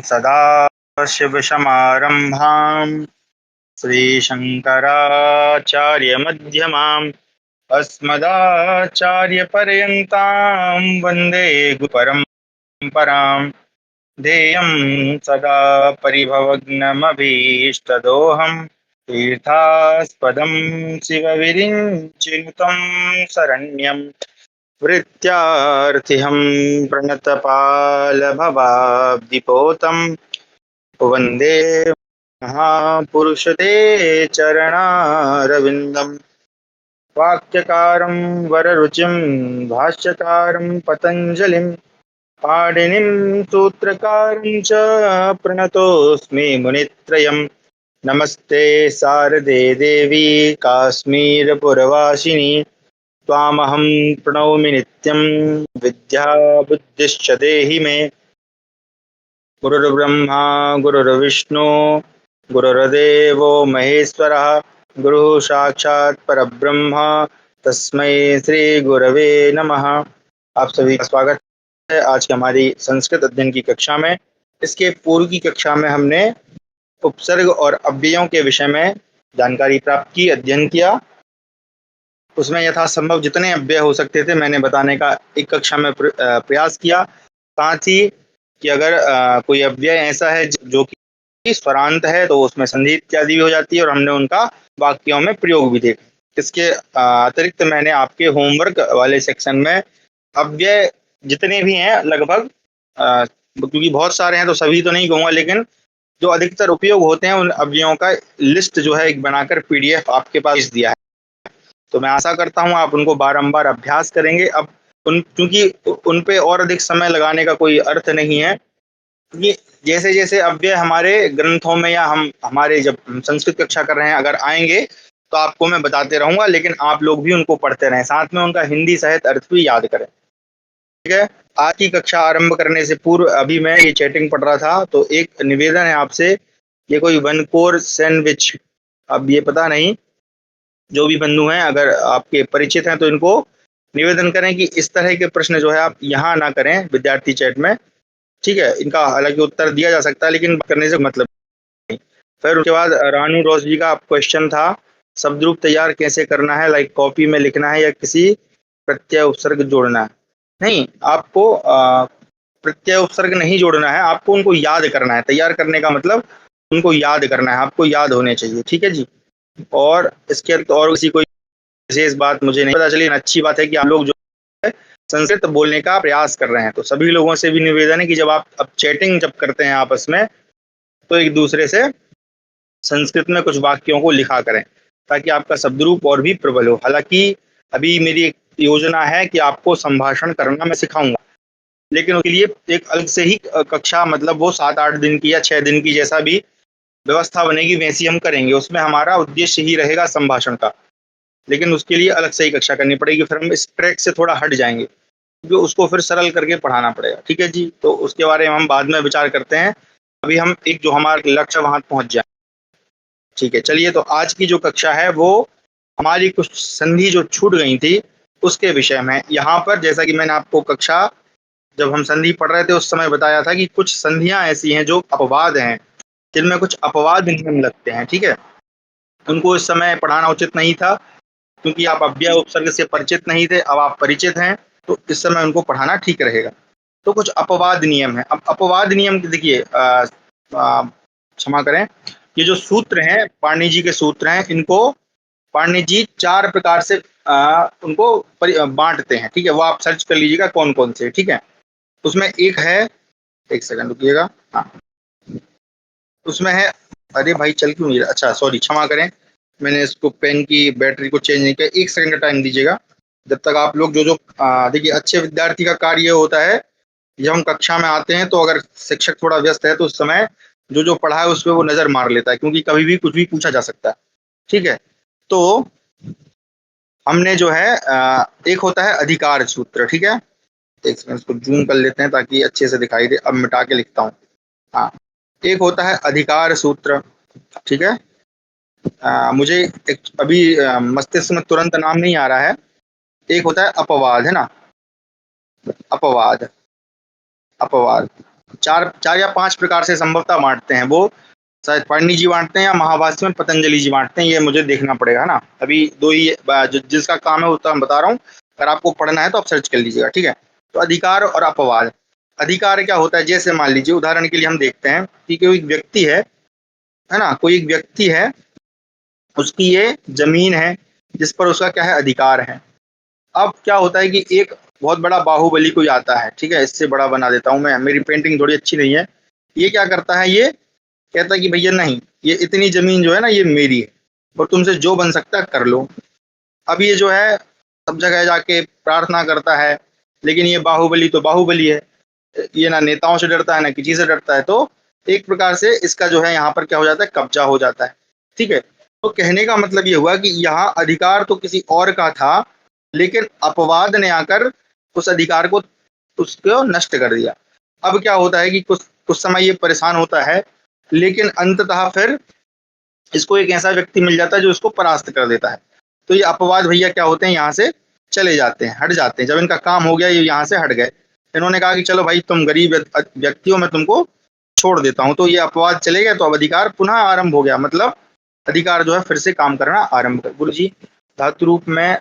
सदाशिवसमारम्भां श्रीशङ्कराचार्यमध्यमाम् अस्मदाचार्यपर्यन्तां वन्दे गुरुपरम्पराम्। ध्येयं सदा परिभवग्नमभीष्टदोहं तीर्थास्पदं शिवविरिञ्चिनुतं शरण्यं वृत्यार्थिहं प्रणतपालभवाब्धिपोतं वन्दे महापुरुषते चरणारविन्दम्। वाक्यकारं वररुचिं भाष्यकारं पतञ्जलिं पाणिनिं सूत्रकारं च प्रणतोऽस्मि मुनित्रयम्। नमस्ते शारदे देवी काश्मीरपुरवासिनी त्वामहं प्रणौमि नित्यं विद्याबुद्धिश्च देहि मे। गुरुर्ब्रह्मा गुरुर्विष्णु गुरुर्देवो महेश्वरः गुरुः साक्षात् परब्रह्म तस्मै श्री गुरवे नमः। आप सभी का स्वागत है आज की हमारी संस्कृत अध्ययन की कक्षा में। इसके पूर्व की कक्षा में हमने उपसर्ग और अव्ययों के विषय में जानकारी प्राप्त की, अध्ययन किया। उसमें यथासंभव जितने अव्यय हो सकते थे मैंने बताने का एक कक्षा में प्रयास किया। साथ ही कि अगर कोई अव्यय ऐसा है जो कि स्वरांत है तो उसमें संधि इत्यादि भी हो जाती है और हमने उनका वाक्यों में प्रयोग भी देखा। इसके अतिरिक्त मैंने आपके होमवर्क वाले सेक्शन में अव्यय जितने भी हैं लगभग, क्योंकि बहुत सारे हैं तो सभी तो नहीं कहूँगा, लेकिन जो अधिकतर उपयोग होते हैं उन अव्ययों का लिस्ट जो है एक बनाकर PDF आपके पास दिया है। तो मैं आशा करता हूँ आप उनको बारंबार अभ्यास करेंगे। अब क्योंकि उन पे और अधिक समय लगाने का कोई अर्थ नहीं है। ये जैसे जैसे अव्यय हमारे ग्रंथों में या हमारे जब संस्कृत कक्षा कर रहे हैं अगर आएंगे तो आपको मैं बताते रहूंगा, लेकिन आप लोग भी उनको पढ़ते रहें, साथ में उनका हिंदी सहित अर्थ भी याद करें। ठीक है। आज की कक्षा आरंभ करने से पूर्व अभी मैं ये चैटिंग पढ़ रहा था तो एक निवेदन है आपसे। ये कोई वनकोर सैंडविच, अब ये पता नहीं, जो भी बंधु हैं अगर आपके परिचित हैं तो इनको निवेदन करें कि इस तरह के प्रश्न जो है आप यहाँ ना करें विद्यार्थी चैट में। ठीक है, इनका हालांकि उत्तर दिया जा सकता है लेकिन करने से मतलब नहीं। फिर उसके बाद रानू रोज जी का क्वेश्चन था, शब्द रूप तैयार कैसे करना है, लाइक कॉपी में लिखना है या किसी प्रत्यय उपसर्ग जोड़ना है। नहीं, आपको प्रत्यय उपसर्ग नहीं जोड़ना है, आपको उनको याद करना है। तैयार करने का मतलब उनको याद करना है, आपको याद होने चाहिए। ठीक है जी। और इसके और किसी कोई विशेष बात मुझे नहीं पता चली। अच्छी बात है कि आप लोग जो है संस्कृत बोलने का प्रयास कर रहे हैं। तो सभी लोगों से भी निवेदन है कि जब आप अब चैटिंग जब करते हैं आपस में तो एक दूसरे से संस्कृत में कुछ वाक्यों को लिखा करें ताकि आपका शब्द रूप और भी प्रबल हो। हालांकि अभी मेरी एक योजना है कि आपको संभाषण करना मैं सिखाऊंगा, लेकिन उसके लिए एक अलग से ही कक्षा, मतलब वो 7-8 दिन की या 6 दिन की जैसा भी व्यवस्था बनेगी वैसी हम करेंगे। उसमें हमारा उद्देश्य ही रहेगा संभाषण का, लेकिन उसके लिए अलग से ही कक्षा करनी पड़ेगी। फिर हम इस ट्रैक से थोड़ा हट जाएंगे क्योंकि उसको फिर सरल करके पढ़ाना पड़ेगा। ठीक है जी। तो उसके बारे में हम बाद में विचार करते हैं। अभी हम एक जो हमारा लक्ष्य वहां पहुंच जाए। ठीक है, चलिए। तो आज की जो कक्षा है वो हमारी कुछ संधि जो छूट गई थी उसके विषय में। यहाँ पर जैसा कि मैंने आपको कक्षा जब हम संधि पढ़ रहे थे उस समय बताया था कि कुछ संधियां ऐसी हैं जो अपवाद हैं, जिनमें कुछ अपवाद नियम लगते हैं। ठीक है, उनको इस समय पढ़ाना उचित नहीं था क्योंकि आप अव्यय उपसर्ग से परिचित नहीं थे। अब आप परिचित हैं तो इस समय उनको पढ़ाना ठीक रहेगा। तो कुछ अपवाद नियम है। अब अपवाद नियम देखिए, क्षमा करें, ये जो सूत्र हैं पाणिनि जी के सूत्र हैं, इनको पाणिनि जी 4 प्रकार से उनको बांटते हैं। ठीक है, वो आप सर्च कर लीजिएगा कौन कौन से। ठीक है, उसमें एक है, एक सेकंड रुकिएगा। हाँ, उसमें है, अरे भाई चल क्यों नहीं रहा, अच्छा सॉरी, क्षमा करें, मैंने इसको पेन की बैटरी को चेंज नहीं किया। 1 सेकंड का टाइम दीजिएगा जब तक आप लोग जो देखिए, अच्छे विद्यार्थी का कार्य ये होता है जब हम कक्षा में आते हैं तो अगर शिक्षक थोड़ा व्यस्त है तो उस समय जो पढ़ा है उस पर वो नजर मार लेता है, क्योंकि कभी भी कुछ भी पूछा जा सकता है। ठीक है, तो हमने जो है एक होता है अधिकार सूत्र। ठीक है, एक सेकंड इसको जूम कर लेते हैं ताकि अच्छे से दिखाई दे। अब मिटा के लिखता हूँ। हाँ, एक होता है अधिकार सूत्र। ठीक है, मुझे एक अभी मस्तिष्क में तुरंत नाम नहीं आ रहा है। एक होता है अपवाद, है ना, अपवाद, अपवाद। चार या पांच प्रकार से संभवतः बांटते हैं, वो शायद पाणिनि जी बांटते हैं या महाभाष्य में पतंजलि जी बांटते हैं, ये मुझे देखना पड़ेगा ना। अभी दो ही जिसका काम है वो तो मैं बता रहा हूँ, अगर आपको पढ़ना है तो आप सर्च कर लीजिएगा, ठीक है। तो अधिकार और अपवाद। अधिकार क्या होता है, जैसे मान लीजिए उदाहरण के लिए हम देखते हैं कि कोई व्यक्ति है ना, कोई एक व्यक्ति है, उसकी ये जमीन है जिस पर उसका क्या है, अधिकार है। अब क्या होता है कि एक बहुत बड़ा बाहुबली कोई आता है, ठीक है, इससे बड़ा बना देता हूं मैं, मेरी पेंटिंग थोड़ी अच्छी नहीं है। ये क्या करता है, ये कहता है कि भैया नहीं, ये इतनी जमीन जो है ना ये मेरी है और तुमसे जो बन सकता है कर लो। अब ये जो है सब जगह जाके प्रार्थना करता है, लेकिन ये बाहुबली तो बाहुबली है, ये ना नेताओं से डरता है ना किसी से डरता है, तो एक प्रकार से इसका जो है यहाँ पर क्या हो जाता है, कब्जा हो जाता है, ठीक है। तो कहने का मतलब ये हुआ कि यहाँ अधिकार तो किसी और का था, लेकिन अपवाद ने आकर उस अधिकार को उसको नष्ट कर दिया। अब क्या होता है कि कुछ कुछ समय ये परेशान होता है, लेकिन अंततः फिर इसको एक ऐसा व्यक्ति मिल जाता है जो इसको परास्त कर देता है। तो ये अपवाद भैया क्या होते हैं, यहाँ से चले जाते हैं, हट जाते हैं। जब इनका काम हो गया, ये यहाँ से हट गए, इन्होंने कहा कि चलो भाई तुम गरीब व्यक्ति हो, मैं तुमको छोड़ देता हूँ। तो ये अपवाद चले गए, तो अब अधिकार पुनः आरंभ हो गया, मतलब अधिकार जो है फिर से काम करना आरंभ कर। गुरु जी, धातु रूप में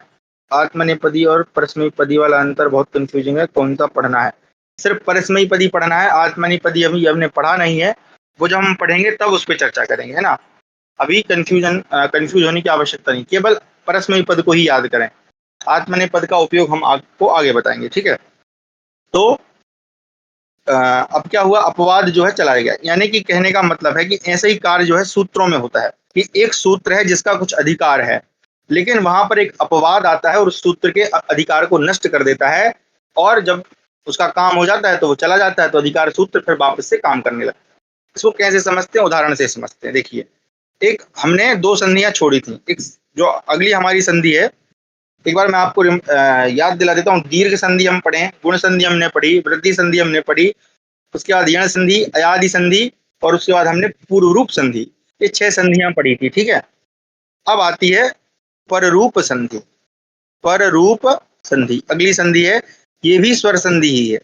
आत्मनेपदी और परस्मैपदी वाला अंतर बहुत कंफ्यूजिंग है, कौन सा पढ़ना है? सिर्फ परस्मैपदी पढ़ना है, आत्मनेपदी अभी हमने पढ़ा नहीं है, वो जब हम पढ़ेंगे तब उस पर चर्चा करेंगे, है ना। अभी कंफ्यूज होने की आवश्यकता नहीं, केवल परस्मैपद पद को ही याद करें, आत्मनेपद का उपयोग हम आपको आगे बताएंगे, ठीक है। तो अब क्या हुआ, अपवाद जो है चला गया, यानी कि कहने का मतलब है कि ऐसे ही कार्य जो है सूत्रों में होता है कि एक सूत्र है जिसका कुछ अधिकार है, लेकिन वहां पर एक अपवाद आता है और उस सूत्र के अधिकार को नष्ट कर देता है, और जब उसका काम हो जाता है तो वो चला जाता है, तो अधिकार सूत्र फिर वापस से काम करने लगता है। इसको कैसे समझते हैं, उदाहरण से समझते हैं। देखिए, एक हमने दो संधियां छोड़ी थी, एक जो अगली हमारी संधि है, एक बार मैं आपको याद दिला देता हूँ। दीर्घ संधि हम पढ़े, गुण संधि हमने पढ़ी, वृद्धि संधि हमने पढ़ी, उसके बाद यण संधि, अयादि संधि, और उसके बाद हमने पूर्व रूप संधि, ये 6 संधियां पढ़ी थी, ठीक है। अब आती है पररूप संधि। पररूप संधि अगली संधि है, ये भी स्वर संधि ही है,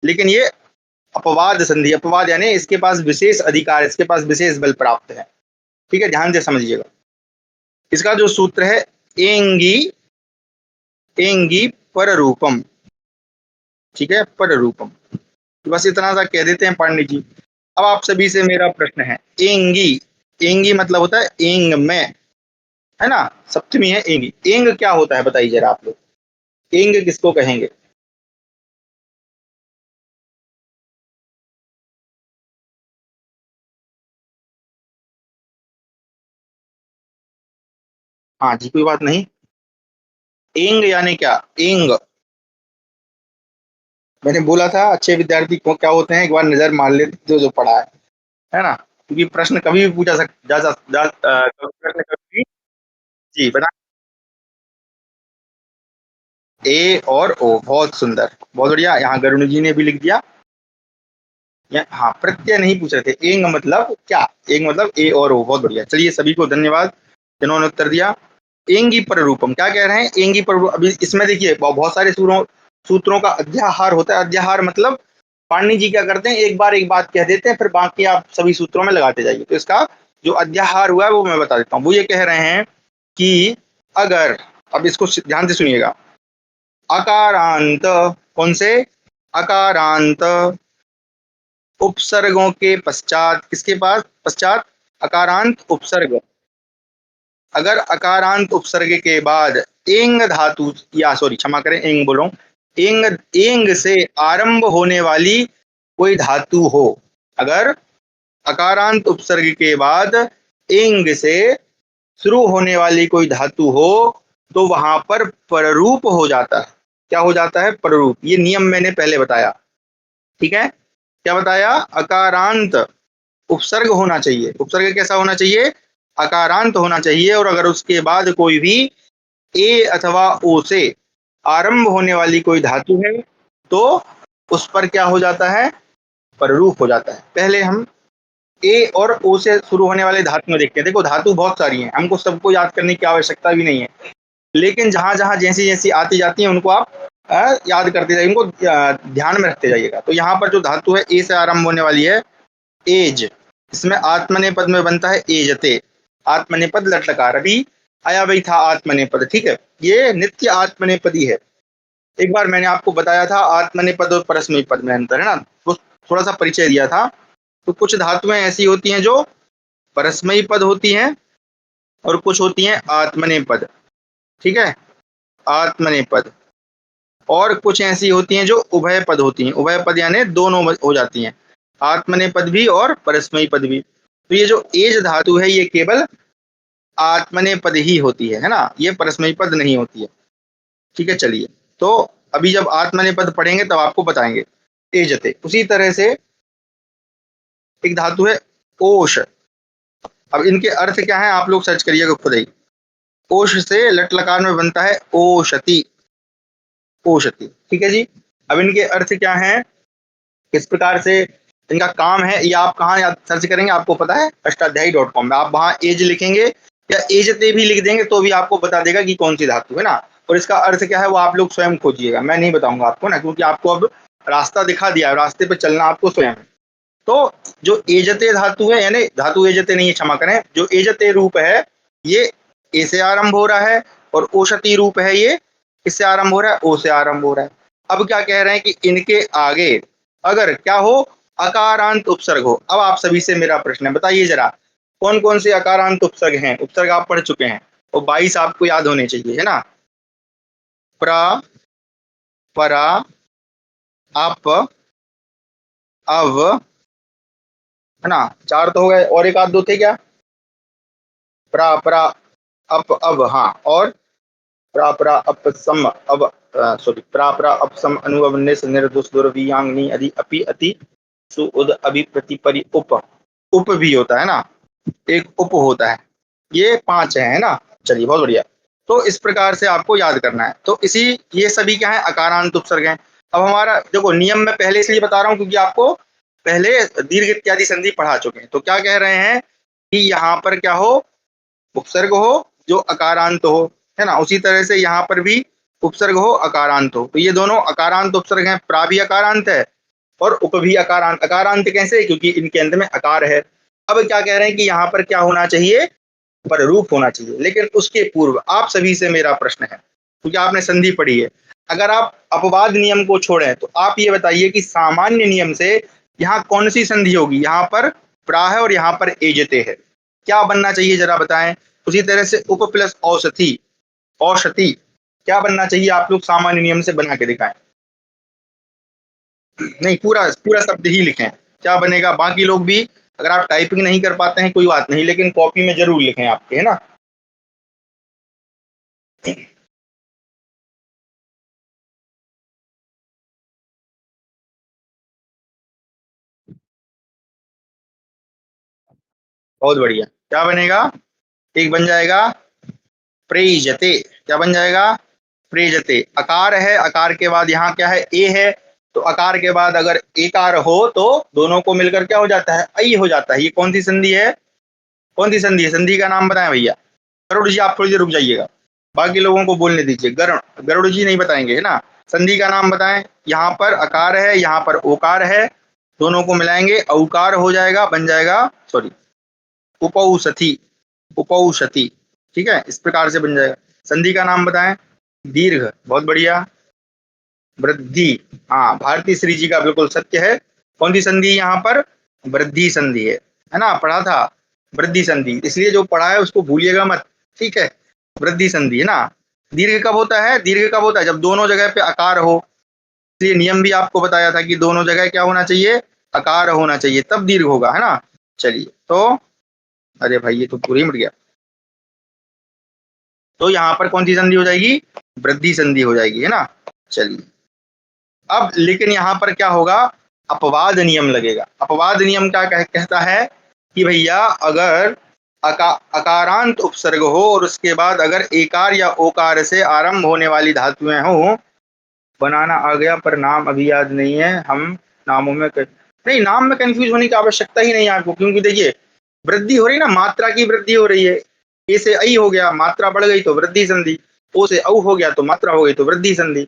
लेकिन ये अपवाद संधि, अपवाद यानी इसके पास विशेष अधिकार, इसके पास विशेष बल प्राप्त है, ठीक है, ध्यान से समझिएगा। इसका जो सूत्र है, एंगी एंगी पररूपम, ठीक है, पररूपम। तो बस इतना सा कह देते हैं पांडे जी। अब आप सभी से मेरा प्रश्न है, एंगी, एंगी मतलब होता है एंग में, है ना, सप्तमी है एंगी। एंग क्या होता है बताइए जरा आप लोग, एंग किसको कहेंगे? हाँ जी, कोई बात नहीं। एंग यानी क्या, एंग, मैंने बोला था अच्छे विद्यार्थी को क्या होते हैं, एक बार नजर मार लेते जो पढ़ा है ना, क्योंकि प्रश्न कभी भी पूछा प्रश्न कभी भी, जी बना। ए और ओ, बहुत सुंदर, बहुत बढ़िया, यहाँ गरुण जी ने भी लिख दिया। हाँ, प्रत्यय नहीं पूछ रहे थे, एंग मतलब क्या, एंग मतलब ए और ओ, बहुत बढ़िया। चलिए, सभी को धन्यवाद जिन्होंने उत्तर दिया। एंगी पर रूपम क्या कह रहे हैं, एंगी पर, अभी इसमें देखिए बहुत सारे सूत्रों का अध्याहार होता है। अध्याहार मतलब पाणिनि जी क्या करते हैं, एक बार एक बात कह देते हैं, फिर बाकी आप सभी सूत्रों में लगाते जाइए। तो इसका जो अध्याहार हुआ है वो मैं बता देता हूँ। वो ये कह रहे हैं कि अगर, अब इसको ध्यान से सुनिएगा, अकारांत, कौन से, अकारांत उपसर्गों के पश्चात, किसके पास पश्चात, अकारांत उपसर्ग, अगर अकारांत उपसर्ग के बाद एंग धातु, या सॉरी क्षमा करें, एंग बोल रहा हूं, एंग, एंग से आरंभ होने वाली कोई धातु हो, अगर अकारांत उपसर्ग के बाद एंग से शुरू होने वाली कोई धातु हो, तो वहां पर पररूप हो जाता है। क्या हो जाता है, पररूप। ये नियम मैंने पहले बताया, ठीक है। क्या बताया, अकारांत उपसर्ग होना चाहिए, उपसर्ग कैसा होना चाहिए, अकारांत होना चाहिए, और अगर उसके बाद कोई भी ए अथवा ओ से आरंभ होने वाली कोई धातु है, तो उस पर क्या हो जाता है, पररूप हो जाता है। पहले हम ए और ओ से शुरू होने वाले धातु में देखते हैं। देखो, धातु बहुत सारी हैं, हमको सबको याद करने की आवश्यकता भी नहीं है, लेकिन जहां जहां जैसी जैसी आती जाती है उनको आप याद करते जाइए, इनको ध्यान में रखते जाइएगा। तो यहाँ पर जो धातु है ए से आरंभ होने वाली है, एज, इसमें आत्मनेपद में बनता है एजते, आत्मनेपद लट लकार। अभी आया वही था आत्मनेपद, ठीक है, ये नित्य आत्मनेपदी है। एक बार मैंने आपको बताया था आत्मनेपद और परस्मयी पद में अंतर है ना, तो थोड़ा सा परिचय दिया था। तो कुछ धातुएं ऐसी होती हैं जो परस्मयी पद होती हैं और कुछ होती हैं आत्मनेपद, ठीक है, आत्मनेपद। और कुछ ऐसी होती हैं जो उभय पद होती हैं, उभय पद यानी दोनों हो जाती हैं, आत्मनेपद भी और परस्मयी पद भी। तो ये जो एज धातु है ये केवल आत्मनेपद ही होती है ना, ये परस्मयी पद नहीं होती है, ठीक है। चलिए, तो अभी जब आत्मनेपद पढ़ेंगे तब आपको बताएंगे एजते। उसी तरह से एक धातु है ओष। अब इनके अर्थ क्या है आप लोग सर्च करिएगा खुद ही। ओष से लट लकार में बनता है ओषति, ओषति, ठीक है जी। अब इनके अर्थ क्या है, किस प्रकार से इनका काम है, ये आप कहाँ सर्च करेंगे आपको पता है, अष्टाध्यायी.com में आप वहां एज लिखेंगे या एजते भी लिख देंगे तो भी आपको बता देगा कि कौन सी धातु है ना। और इसका अर्थ क्या है वो आप लोग स्वयं खोजिएगा, मैं नहीं बताऊंगा आपको ना, क्योंकि आपको अब रास्ता दिखा दिया है, रास्ते पे चलना आपको स्वयं है। तो जो एजते धातु है, यानी धातु एजते नहीं है, क्षमा करें, जो एजते रूप है ये ए से आरंभ हो रहा है, और ओषति रूप है ये किससे आरंभ हो रहा है, ओ से आरंभ हो रहा है। अब क्या कह रहे हैं कि इनके आगे अगर क्या हो, अकारांत उपसर्ग हो। अब आप सभी से मेरा प्रश्न है, बताइए जरा कौन कौन से अकारांत उपसर्ग हैं, उपसर्ग आप पढ़ चुके हैं और 22 आपको याद होने चाहिए, है ना। प्र, परा, अप, अव, है ना, 4 तो हो गए, और एक आध दो थे क्या, प्रा, परा, अप, अव, हाँ, और प्रा, परा, अप, सम, अव, सॉरी, प्रा, परा, अप, सम, अनु, अव, निस, निर, दुस, दुर, वी, यांग, नी, अधि, अपि, अति, सु, उद, अभि, प्रति, परि, उप। उप भी होता है ना, एक उप होता है, ये 5 है ना। चलिए, बहुत बढ़िया। तो इस प्रकार से आपको याद करना है। तो इसी, ये सभी क्या है, अकारांत उपसर्ग हैं। अब हमारा देखो नियम में पहले इसलिए बता रहा हूँ क्योंकि आपको पहले दीर्घ इत्यादि संधि पढ़ा चुके हैं। तो क्या कह रहे हैं कि यहाँ पर क्या हो, उपसर्ग हो जो अकारांत हो, है ना। उसी तरह से यहाँ पर भी उपसर्ग हो अकारांत हो। तो ये दोनों अकारांत उपसर्ग हैं, प्रा भी अकारांत है और उप भी अकारांत। अकारांत कैसे, क्योंकि इनके अंत में अकार है। अब क्या कह रहे हैं कि यहाँ पर क्या होना चाहिए, पर रूप होना चाहिए। लेकिन उसके पूर्व आप सभी से मेरा प्रश्न है, क्योंकि आपने संधि पढ़ी है, अगर आप अपवाद नियम को छोड़ें तो आप ये बताइए कि सामान्य नियम से यहाँ कौन सी संधि होगी, यहाँ पर प्रा है और यहाँ पर एजते है, क्या बनना चाहिए जरा बताएं। उसी तरह से उप प्लस औषधि, औषधि क्या बनना चाहिए, आप लोग सामान्य नियम से बना के दिखाएं। नहीं, पूरा पूरा शब्द ही लिखें, क्या बनेगा। बाकी लोग भी अगर आप टाइपिंग नहीं कर पाते हैं कोई बात नहीं, लेकिन कॉपी में जरूर लिखें आपके, है ना। बहुत बढ़िया, क्या बनेगा, एक बन जाएगा प्रेजते, क्या बन जाएगा, प्रेजते। अकार है, अकार के बाद यहाँ क्या है, ए है, तो अकार के बाद अगर एकार हो तो दोनों को मिलकर क्या हो जाता है, ऐ हो जाता है। ये कौन सी संधि है, कौन सी संधि है, संधि का नाम बताएं भैया। गरुड़ जी आप थोड़ी देर रुक जाइएगा, बाकी लोगों को बोलने दीजिए। गरुड़ जी नहीं बताएंगे, है ना। संधि का नाम बताएं, यहाँ पर अकार है, यहाँ पर ओकार है, दोनों को मिलाएंगे औकार हो जाएगा, बन जाएगा, सॉरी, उपौषधि, उपौषधि, ठीक है, इस प्रकार से बन जाएगा। संधि का नाम बताएं, दीर्घ, बहुत बढ़िया, वृद्धि, हाँ, भारती श्री जी का बिल्कुल सत्य है। कौन सी संधि यहाँ पर, वृद्धि संधि है ना, पढ़ा था वृद्धि संधि, इसलिए जो पढ़ा है उसको भूलिएगा मत, ठीक है, वृद्धि संधि है ना। दीर्घ कब होता है, दीर्घ कब होता है, जब दोनों जगह पे आकार हो। इसलिए नियम भी आपको बताया था कि दोनों जगह क्या होना चाहिए, आकार होना चाहिए, तब दीर्घ होगा, है ना। चलिए, तो अरे भाई ये तो पूरी मिट गया। तो यहाँ पर कौन सी संधि हो जाएगी, वृद्धि संधि हो जाएगी, है ना। चलिए, अब लेकिन यहाँ पर क्या होगा, अपवाद नियम लगेगा। अपवाद नियम क्या कहता है कि भैया अगर अकारांत उपसर्ग हो और उसके बाद अगर एकार या ओकार से आरंभ होने वाली धातुएं हो, बनाना आ गया पर नाम अभी याद नहीं है, हम नामों में नहीं, नाम में कंफ्यूज होने की आवश्यकता ही नहीं है आपको, क्योंकि देखिए वृद्धि हो रही ना, मात्रा की वृद्धि हो रही है। ए से ऐ हो गया, मात्रा बढ़ गई तो वृद्धि संधि, ओ से औ हो गया तो मात्रा हो गई तो वृद्धि संधि।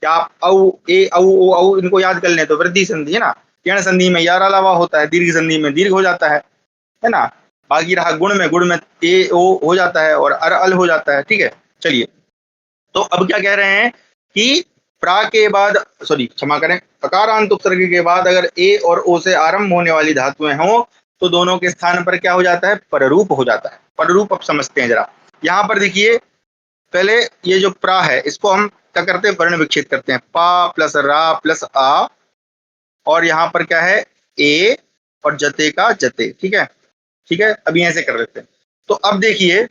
क्या आप औ इनको याद कर लें तो वृद्धि संधि है ना, यण संधि में यार अलावा होता है, दीर्घ संधि में दीर्घ हो जाता है ना। बाकी रहा गुण में ए ओ हो जाता है और अल हो जाता है। ठीक है, चलिए तो अब क्या कह रहे हैं कि प्रा के बाद, सॉरी क्षमा करें, अकारांत उपसर्ग के बाद अगर ए और ओ से आरंभ होने वाली धातुएं हो तो दोनों के स्थान पर क्या हो जाता है, पररूप हो जाता है। पररूप अब समझते हैं जरा। यहाँ पर देखिए, पहले ये जो प्रा है इसको हम क्या करते हैं, वर्ण विच्छेद करते हैं, पा प्लस रा प्लस आ, और यहाँ पर क्या है, ए और जते का जते। ठीक है, ठीक है, अभी ऐसे कर लेते हैं। तो अब देखिए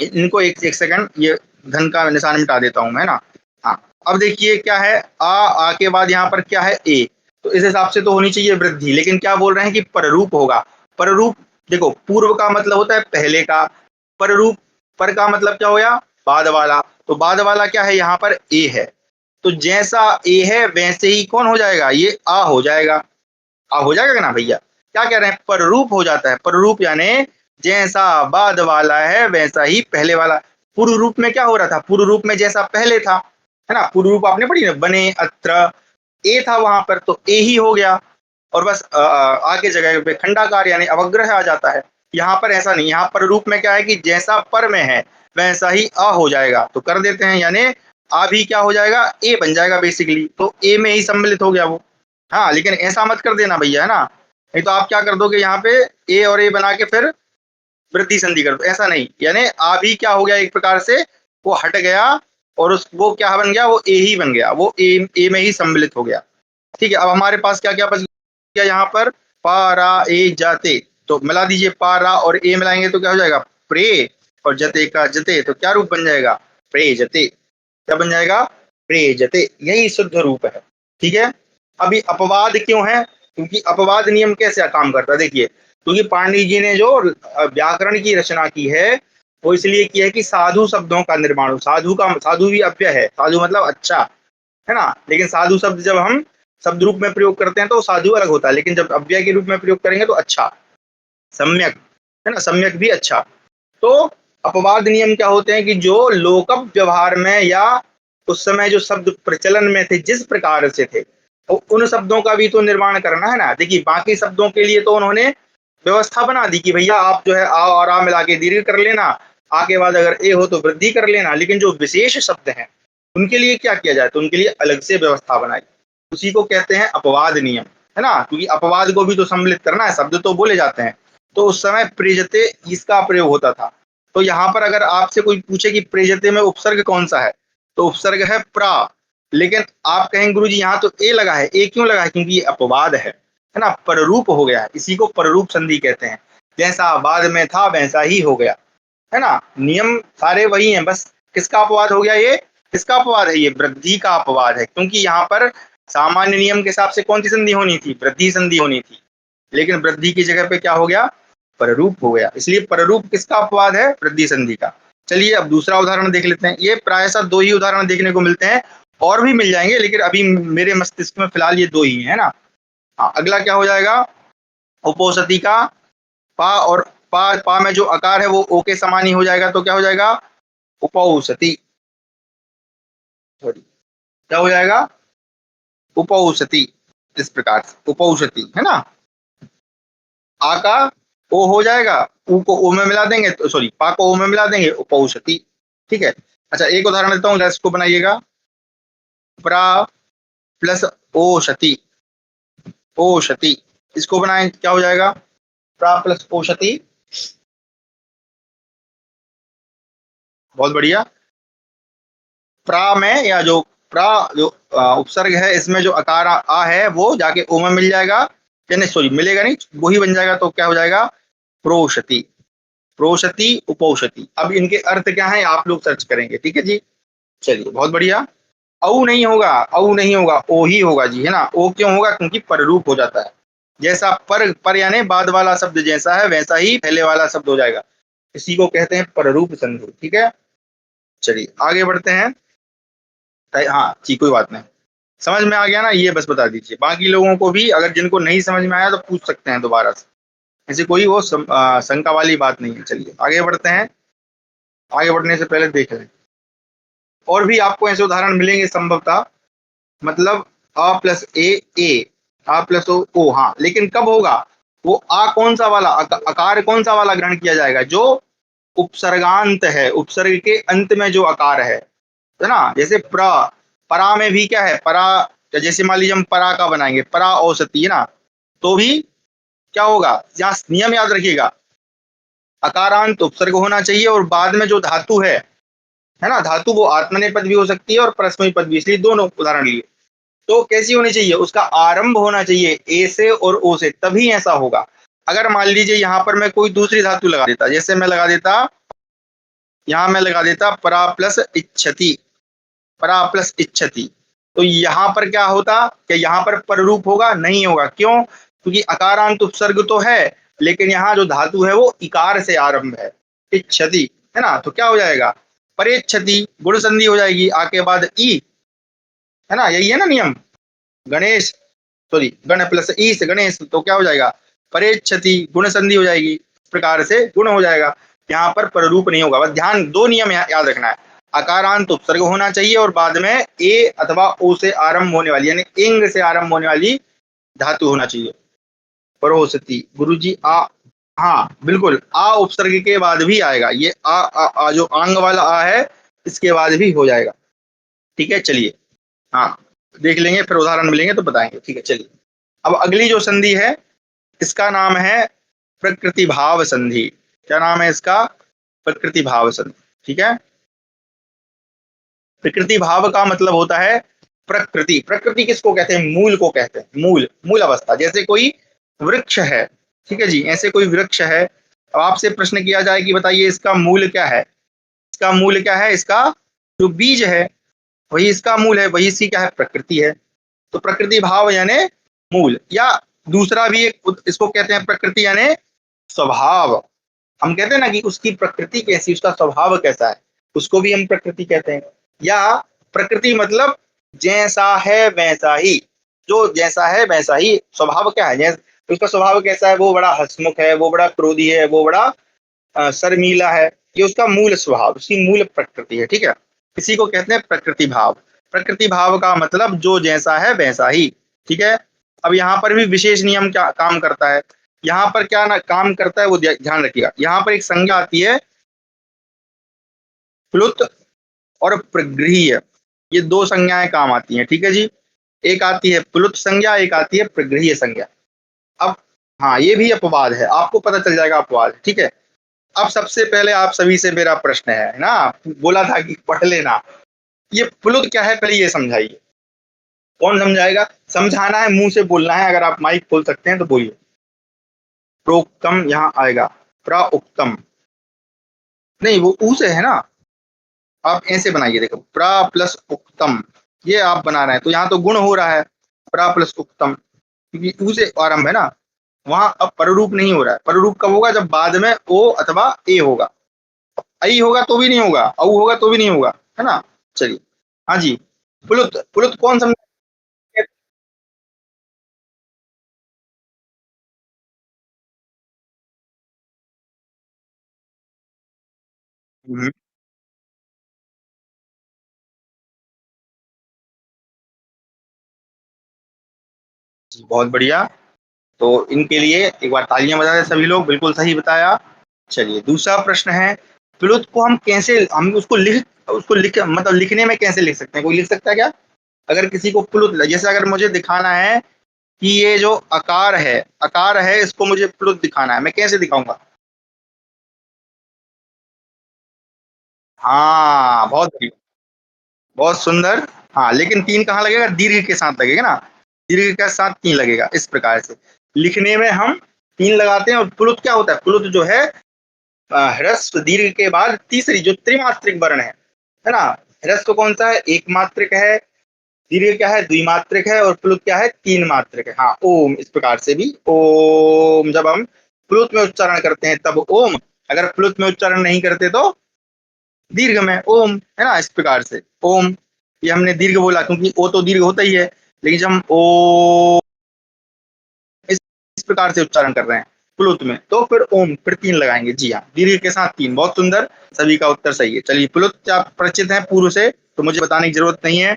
इनको एक सेकंड, ये धन का निशान मिटा देता हूं मैं ना। हाँ, अब देखिए क्या है, आ के बाद यहाँ पर क्या है, ए, तो इस हिसाब से तो होनी चाहिए वृद्धि, लेकिन क्या बोल रहे हैं कि पररूप होगा। पररूप देखो, पूर्व का मतलब होता है पहले का, पररूप पर का मतलब क्या होया, बाद वाला। तो बाद वाला क्या है, यहाँ पर ए है, तो जैसा ए है वैसे ही कौन हो जाएगा, ये आ हो जाएगा। आ हो जाएगा ना भैया, क्या कह रहे हैं, पररूप हो जाता है। पररूप यानी जैसा बाद वाला है वैसा ही पहले वाला। पूर्व रूप में क्या हो रहा था, पूर्व रूप में जैसा पहले था, है ना, पूर्व रूप आपने पढ़ी ना, बने अत्र, ए था वहां पर तो ए ही हो गया, और बस आगे जगह पे खंडाकार यानी अवग्रह आ जाता है। यहाँ पर ऐसा नहीं, यहाँ पर रूप में क्या है कि जैसा पर में है वैसा ही आ हो जाएगा, तो कर देते हैं, यानी आ भी क्या हो जाएगा, ए बन जाएगा बेसिकली, तो ए में ही सम्मिलित हो गया वो। हाँ, लेकिन ऐसा मत कर देना भैया, है ना, नहीं तो आप क्या कर दोगे यहाँ पे, ए और ए बना के फिर वृद्धि संधि कर दो, ऐसा नहीं, यानी आ भी क्या हो गया, एक प्रकार से वो हट गया, और उस वो क्या बन गया, वो ए ही बन गया, वो ए में ही सम्मिलित हो गया। ठीक है, अब हमारे पास क्या क्या बच गया यहाँ पर, पा रा ए जाते, तो मिला दीजिए, पा रा और ए मिलाएंगे तो क्या हो जाएगा, प्रे, और जते का जते, तो क्या रूप बन जाएगा, प्रे जते। क्या बन जाएगा, प्रे जते, यही शुद्ध रूप है। ठीक है, अभी अपवाद क्यों है, क्योंकि अपवाद नियम कैसे काम करता है, देखिए, क्योंकि पाणिनि जी ने जो व्याकरण की रचना की है वो इसलिए की है कि साधु शब्दों का निर्माण हो। साधु का, साधु भी अव्यय है, साधु मतलब अच्छा, है ना, लेकिन साधु शब्द जब हम शब्द रूप में प्रयोग करते हैं तो साधु अलग होता है, लेकिन जब अव्यय के रूप में प्रयोग करेंगे तो अच्छा, सम्यक, है ना, सम्यक भी अच्छा। तो अपवाद नियम क्या होते हैं कि जो लोक व्यवहार में या उस समय जो शब्द प्रचलन में थे जिस प्रकार से थे, तो उन शब्दों का भी तो निर्माण करना है ना। देखिए, बाकी शब्दों के लिए तो उन्होंने व्यवस्था बना दी कि भैया आप जो है आ और आ मिला के दीर्घ कर लेना, आ के बाद अगर ए हो तो वृद्धि कर लेना, लेकिन जो विशेष शब्द हैं उनके लिए क्या किया जाए, तो उनके लिए अलग से व्यवस्था बनाई, उसी को कहते हैं अपवाद नियम, है ना, क्योंकि अपवाद को भी तो सम्मिलित करना है, शब्द तो बोले जाते हैं, तो उस समय प्रेजते इसका प्रयोग होता था। तो यहाँ पर अगर आपसे कोई पूछे कि प्रेजते में उपसर्ग कौन सा है, तो उपसर्ग है प्रा, लेकिन आप कहेंगे गुरु जी यहाँ तो ए लगा है, ए क्यों लगा है, क्योंकि ये अपवाद है ना, पररूप हो गया है, इसी को पररूप संधि कहते हैं, जैसा बाद में था वैसा ही हो गया, है ना, नियम सारे वही हैं, बस किसका अपवाद हो गया, ये किसका अपवाद है, ये वृद्धि का अपवाद है, क्योंकि यहाँ पर सामान्य नियम के हिसाब से कौन सी संधि होनी थी, वृद्धि संधि होनी थी, लेकिन वृद्धि की जगह पे क्या हो गया, पररूप हो गया, इसलिए पररूप किसका अपवाद है, वृद्धि संधि का। चलिए अब दूसरा उदाहरण देख लेते हैं, ये प्रायः दो ही उदाहरण देखने को मिलते हैं, और भी मिल जाएंगे, लेकिन अभी मेरे मस्तिष्क में फिलहाल ये दो ही है ना। हाँ, अगला क्या हो जाएगा, उपोषति का पा, और पा में जो आकार है वो ओ के समान ही हो जाएगा, तो क्या हो जाएगा, उपौषति, सॉरी क्या हो जाएगा, उपौषति, इस प्रकार से उपौषति, है ना, आ का ओ हो जाएगा, ऊ को ओ में मिला देंगे, तो सॉरी पा को ओ में मिला देंगे, उपौषति। ठीक है, अच्छा एक उदाहरण देता हूँ, इसको बनाइएगा, प्रा प्लस ओषति, ओषति, इसको बनाएं क्या हो जाएगा, प्रा प्लस ओषति, बहुत बढ़िया। प्रा में या जो प्रा जो उपसर्ग है इसमें जो आकार आ है वो जाके ओ में मिल जाएगा, यानी सॉरी मिलेगा नहीं, वही बन जाएगा, तो क्या हो जाएगा, प्रोषति, प्रोषति उपौषति। अब इनके अर्थ क्या है आप लोग सर्च करेंगे, ठीक है जी, चलिए बहुत बढ़िया। औ नहीं होगा, औ नहीं होगा, ओ ही होगा जी, है ना, ओ क्यों होगा, क्योंकि पररूप हो जाता है, जैसा पर यानी बाद वाला शब्द जैसा है वैसा ही पहले वाला शब्द हो जाएगा, इसी को कहते हैं पररूप संधि। ठीक है, चलिए आगे बढ़ते हैं। हाँ जी, कोई बात नहीं, समझ में आ गया ना, ये बस बता दीजिए, बाकी लोगों को भी अगर जिनको नहीं समझ में आया तो पूछ सकते हैं दोबारा से, ऐसी कोई वो शंका वाली बात नहीं है। चलिए आगे बढ़ते हैं, आगे बढ़ने से पहले देख लें, और भी आपको ऐसे उदाहरण मिलेंगे संभवतः, मतलब अ प्लस ए, आ प्लस ओ, हाँ, लेकिन कब होगा वो आ कौन सा वाला आकार कौन सा वाला ग्रहण किया जाएगा, जो उपसर्गांत है, उपसर्ग के अंत में जो आकार है ना। जैसे परा में भी क्या है, परा, जैसे मान लीजिए हम परा का बनाएंगे, परा औसती है ना, तो भी क्या होगा, यहाँ नियम याद रखिएगा, अकारांत उपसर्ग होना चाहिए और बाद में जो धातु है ना, धातु वो आत्मनेपद भी हो सकती है और परस्मैपद पद भी, इसलिए दोनों उदाहरण लिए। तो कैसी होनी चाहिए, उसका आरंभ होना चाहिए ए से और ओ से, तभी ऐसा होगा। अगर मान लीजिए यहाँ पर मैं कोई दूसरी धातु लगा देता, जैसे मैं लगा देता, यहाँ मैं लगा देता परा प्लस इच्छति, परा प्लस इच्छति, तो यहाँ पर क्या होता, क्या यहाँ पर रूप होगा, नहीं होगा। क्यों, क्योंकि अकारांत उपसर्ग तो है, लेकिन यहाँ जो धातु है वो इकार से आरंभ है, इच्छति, है ना। तो क्या हो जाएगा, परेच्छति, गुण संधि हो जाएगी, आके बाद ई, है ना, यही है ना नियम। गणेश, सॉरी, गण प्लस ई से गणेश, तो क्या हो जाएगा, परेच्छति, गुण संधि हो जाएगी, इस प्रकार से गुण हो जाएगा। यहाँ पर पररूप नहीं होगा। बस ध्यान, दो नियम याद रखना है, अकारांत उपसर्ग होना चाहिए और बाद में ए अथवा ओ से आरंभ होने वाली, यानी इंग से आरंभ होने वाली धातु होना चाहिए। परोसती, गुरुजी आ, हाँ बिल्कुल, आ उपसर्ग के बाद भी आएगा, ये आ जो आंग वाला आ है, इसके बाद भी हो जाएगा। ठीक है, चलिए, हाँ देख लेंगे, फिर उदाहरण मिलेंगे तो बताएंगे। ठीक है, चलिए, अब अगली जो संधि है इसका नाम है प्रकृति भाव संधि। क्या नाम है इसका, प्रकृति भाव संधि। ठीक है, प्रकृति भाव का मतलब होता है प्रकृति। प्रकृति किसको कहते हैं, मूल को कहते हैं, मूल, मूल अवस्था। जैसे कोई वृक्ष है, ठीक है जी, ऐसे कोई वृक्ष है, अब आपसे प्रश्न किया जाए कि बताइए इसका मूल क्या है, इसका मूल क्या है, इसका जो बीज है वही इसका मूल है, वही इसकी क्या है, प्रकृति है। तो प्रकृति भाव यानी मूल, या दूसरा भी एक इसको कहते हैं प्रकृति यानी स्वभाव। हम कहते हैं ना कि उसकी प्रकृति कैसी, उसका स्वभाव कैसा है, उसको भी हम प्रकृति कहते हैं। या प्रकृति मतलब जैसा है वैसा ही, जो जैसा है वैसा ही स्वभाव क्या है, जैसा उसका स्वभाव कैसा है, वो बड़ा हंसमुख है, वो बड़ा क्रोधी है, वो बड़ा शर्मीला है, ये उसका मूल स्वभाव, उसकी मूल प्रकृति है। ठीक है, इसी को कहते हैं प्रकृति भाव। प्रकृति भाव का मतलब जो जैसा है वैसा ही। ठीक है, अब यहाँ पर भी विशेष नियम क्या काम करता है, यहाँ पर क्या ना काम करता है वो ध्यान रखिएगा। यहाँ पर एक संज्ञा आती है प्लुत और प्रगृह्य, ये दो संज्ञाएं काम आती हैं। ठीक है जी, एक आती है प्लुत संज्ञा, एक आती है प्रगृह्य संज्ञा। अब हाँ, ये भी अपवाद है, आपको पता चल जाएगा अपवाद। ठीक है, अब सबसे पहले आप सभी से मेरा प्रश्न है ना, बोला था कि पढ़ लेना, ये प्लुत क्या है पहले ये समझाइए। कौन समझाएगा, समझाना है, मुंह से बोलना है, अगर आप माइक खोल सकते हैं तो बोलिए। प्रोक्तम यहाँ आएगा, प्रोक्तम नहीं, वो ऊ से है ना, आप ऐसे बनाइए, देखो प्रा प्लस उक्तम, ये आप बना रहे हैं तो यहाँ तो गुण हो रहा है, प्रा प्लस उक्तम, क्योंकि ऊ से आरंभ है ना, वहां अब पररूप नहीं हो रहा है। पररूप कब होगा, जब बाद में ओ अथवा ए होगा, आई होगा तो भी नहीं होगा, औ होगा तो भी नहीं होगा, है ना। चलिए, हाँ जी, पुलुत, पुलुत कौन समझ, बहुत बढ़िया। तो इनके लिए एक बार तालियां बजा दें सभी लोग, बिल्कुल सही बताया। चलिए, दूसरा प्रश्न है, प्लुत को हम कैसे, हम उसको लिख मतलब लिखने में कैसे लिख सकते हैं, कोई लिख सकता है क्या। अगर किसी को प्लुत, जैसे अगर मुझे दिखाना है कि ये जो आकार है इसको मुझे प्लुत दिखाना है, मैं कैसे दिखाऊंगा। हाँ, बहुत बढ़िया, बहुत सुंदर। हाँ, लेकिन तीन कहाँ लगेगा, दीर्घ के साथ लगेगा ना, दीर्घ के साथ तीन लगेगा, इस प्रकार से लिखने में हम तीन लगाते हैं। और प्लुत क्या होता है, प्लुत जो है ह्रस्व दीर्घ के बाद तीसरी जो त्रिमात्रिक वर्ण है ना। ह्रस्व कौन सा है, एक मात्रिक है, दीर्घ क्या है, द्विमात्रिक है, और प्लुत क्या है, तीन मात्रिक है। हाँ, ओम, इस प्रकार से भी ओम, जब हम प्लुत में उच्चारण करते हैं तब ओम, अगर प्लुत में उच्चारण नहीं करते तो दीर्घ में ओम, है ना, इस प्रकार से ओम। ये हमने दीर्घ बोला क्योंकि ओ तो दीर्घ होता ही है, लेकिन जब हम ओ इस प्रकार से उच्चारण कर रहे हैं प्लुत में, तो फिर ओम, फिर तीन लगाएंगे। जी हाँ, दीर्घ के साथ तीन, बहुत सुंदर, सभी का उत्तर सही है। चलिए, प्लुत आप परिचित हैं पूर्व से, तो मुझे बताने की जरूरत नहीं है।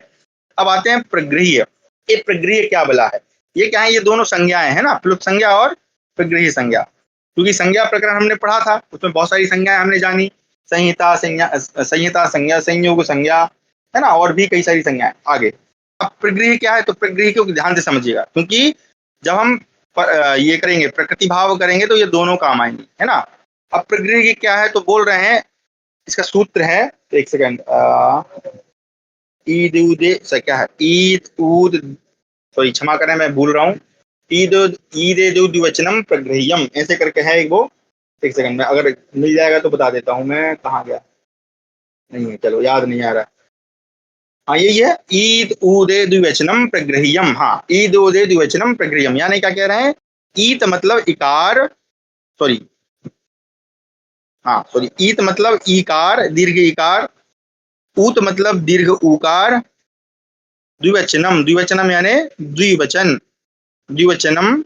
अब आते हैं प्रगृह्य। ये प्रगृह्य क्या बला है? ये क्या है? ये दोनों संज्ञाएं है ना, प्लुत संज्ञा और प्रगृह्य संज्ञा। क्योंकि संज्ञा प्रकरण हमने पढ़ा था, उसमें बहुत सारी संज्ञाएं हमने जानी, संहिता संज्ञा, संहिता संज्ञा, संयोग संज्ञा, है ना, और भी कई सारी संज्ञाएं आगे। अब प्रगृह्य क्या है? तो प्रगृह्य को ध्यान से समझिएगा, क्योंकि जब हम ये करेंगे, प्रकृति भाव करेंगे, तो ये दोनों काम आएंगे, है ना। अब प्रगृह्य क्या है? तो बोल रहे हैं, इसका सूत्र है, एक सेकंड, ईद उदे क्या है, ईद उद, सॉरी क्षमा करें मैं भूल रहा हूँ, ईद ईदे द्विवचनम प्रगृह्यम ऐसे करके है एक वो। एक सेकंड में अगर मिल जाएगा तो बता देता हूँ मैं, कहाँ गया, नहीं है, चलो याद नहीं आ रहा। हाँ यही है, ईद उदे द्विवचनम प्रगृह्यम। हाँ, ईद उदे द्विवचनम प्रगृह्यम, यानी क्या कह रहे हैं? ईत मतलब इकार, सॉरी, हाँ सॉरी, ईत मतलब ईकार दीर्घ इकार, ऊत मतलब दीर्घ उकार, द्विवचनम, द्विवचनम यानी द्विवचन, द्विवचनम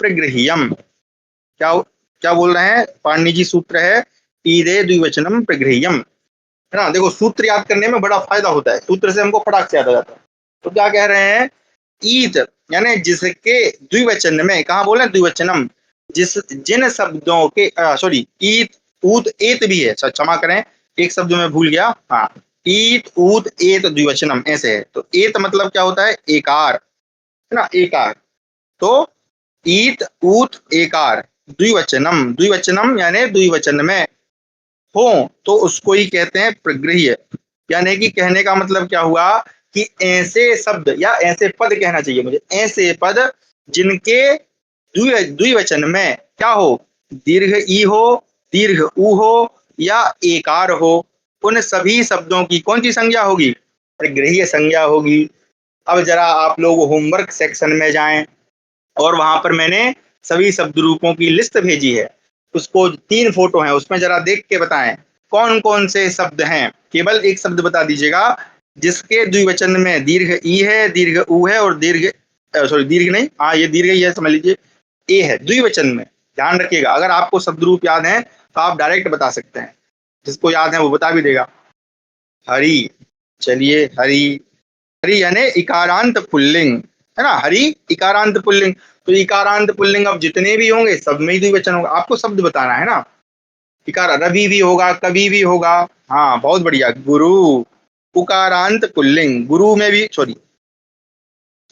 प्रगृह्यम। क्या क्या बोल रहे हैं? पाणिनि जी सूत्र है, ईदे द्विवचनम प्रगृह्यम, है ना। देखो सूत्र याद करने में बड़ा फायदा होता है, सूत्र से हमको फटाक से याद आ जाता है। तो क्या कह रहे हैं? ईद यानी जिसके द्विवचन में, कहाँ बोले द्विवचनम, जिस जिन शब्दों के, सॉरी, ईद ऊत एत भी है, क्षमा करें एक शब्द में भूल गया, हाँ, ईद ऊत एत द्विवचनम ऐसे है। तो एत मतलब क्या होता है? एकार, है ना, एकार। तो ईत ऊत एकार द्विवचनम, द्विवचनम यानी द्विवचन में हो, तो उसको ही कहते हैं प्रगृह्य। यानी कि कहने का मतलब क्या हुआ कि ऐसे शब्द या ऐसे पद कहना चाहिए मुझे, ऐसे पद जिनके द्विवचन में क्या हो? दीर्घ ई हो, दीर्घ ऊ हो या एकार हो, उन सभी शब्दों की कौन सी संज्ञा होगी? प्रगृह्य संज्ञा होगी। अब जरा आप लोग होमवर्क सेक्शन में जाएं, और वहां पर मैंने सभी शब्द रूपों की लिस्ट भेजी है, उसको 3 फोटो हैं, उसमें जरा देख के बताएं कौन कौन से शब्द हैं। केवल एक शब्द बता दीजिएगा जिसके द्विवचन में दीर्घ ई है, दीर्घ ऊ है और दीर्घ, सॉरी दीर्घ नहीं, हाँ ये दीर्घ ही है, समझ लीजिए ए है द्विवचन में। ध्यान रखिएगा, अगर आपको शब्द रूप याद है तो आप डायरेक्ट बता सकते हैं, जिसको याद है वो बता भी देगा। हरि, चलिए हरि, हरि यानी इकारांत पुल्लिंग, है ना, हरि इकारांत पुल्लिंग। तो इकारांत पुल्लिंग अब जितने भी होंगे सब में ही द्विवचन होगा, आपको शब्द बताना है ना। इकार रवि भी होगा, कभी भी होगा, हाँ बहुत बढ़िया। गुरु उकारांत पुल्लिंग, गुरु में भी, सॉरी,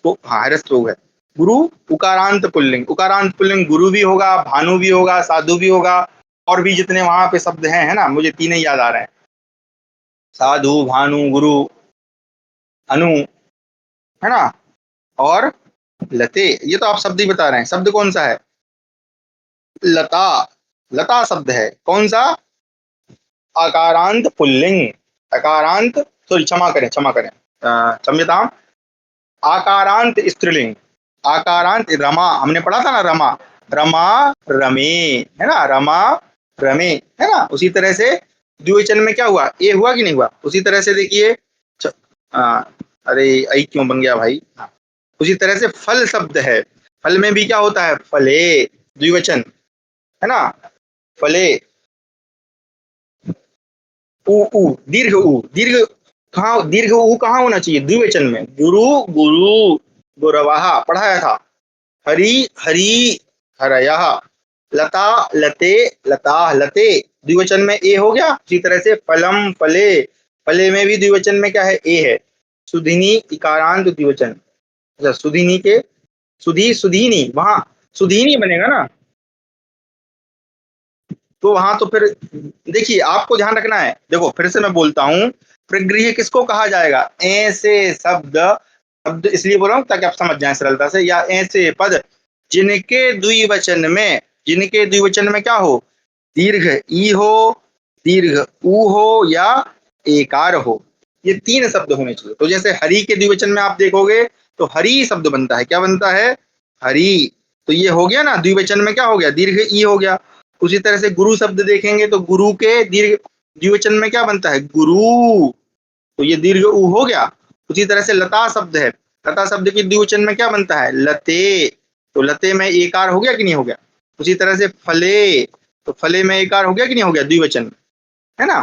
तो हाँ हरस्थ हो गए, गुरु उकारांत पुल्लिंग, उकारांत पुल्लिंग गुरु भी होगा, भानु भी होगा, साधु भी होगा, और भी जितने वहां पे शब्द हैं, है ना, मुझे 3 ही याद आ रहे हैं, साधु, भानु, गुरु, अनु, है ना, और लते। ये तो आप शब्द ही बता रहे हैं, शब्द कौन सा है? लता, लता शब्द है, कौन सा? अकारांत पुल्लिंग, अकारांत, सॉरी क्षमा करें क्षमा करें, क्षम्यताम, आकारांत स्त्रीलिंग, आकारांत रमा, हमने पढ़ा था ना, रमा, रमा रमे, है ना, रमा रमे, है ना। उसी तरह से द्विवचन में क्या हुआ? ए हुआ कि नहीं हुआ? उसी तरह से देखिए, अरे आई क्यों बन गया भाई, उसी तरह से फल शब्द है, फल में भी क्या होता है? फले, द्विवचन, है ना, फले, ऊ, दीर्घ ऊ, दीर्घ कहाँ, दीर्घ ऊ कहाँ होना चाहिए? द्विवचन में, गुरु गुरु, गुरवाहा पढ़ाया था, हरि हरि हरयः, लता लते, लता लते, द्विवचन में ए हो गया। इसी तरह से फलम फले, फले में भी द्विवचन में क्या है? ए है। सुधिनी इकारांत द्विवचन, अच्छा सुधिनी के, सुधी सुधीनी, वहां सुधीनी बनेगा ना, तो वहां तो फिर देखिए आपको ध्यान रखना है। देखो फिर से मैं बोलता हूं, प्रगृह्य किसको कहा जाएगा? ऐसे शब्द, शब्द इसलिए बोल रहा हूं ताकि आप समझ जाएं सरलता से, या ऐसे पद जिनके द्विवचन में, जिनके द्विवचन में क्या हो? दीर्घ ई हो, दीर्घ ऊ हो या एकार हो, ये 3 शब्द होने चाहिए। तो जैसे हरि के द्विवचन में आप देखोगे तो हरि शब्द बनता है, क्या बनता है? हरि। तो ये हो गया ना, द्विवचन में क्या हो गया? दीर्घ ई हो गया। उसी तरह से गुरु शब्द देखेंगे तो गुरु के दीर्घ द्विवचन में क्या बनता है? गुरु, तो ये दीर्घ ऊ हो गया। उसी तरह से लता शब्द है, लता शब्द के द्विवचन में क्या बनता है? लते, तो लते में एकार हो गया कि नहीं हो गया? उसी तरह से फले, तो फले में एकार हो गया कि नहीं हो गया? द्विवचन, है ना,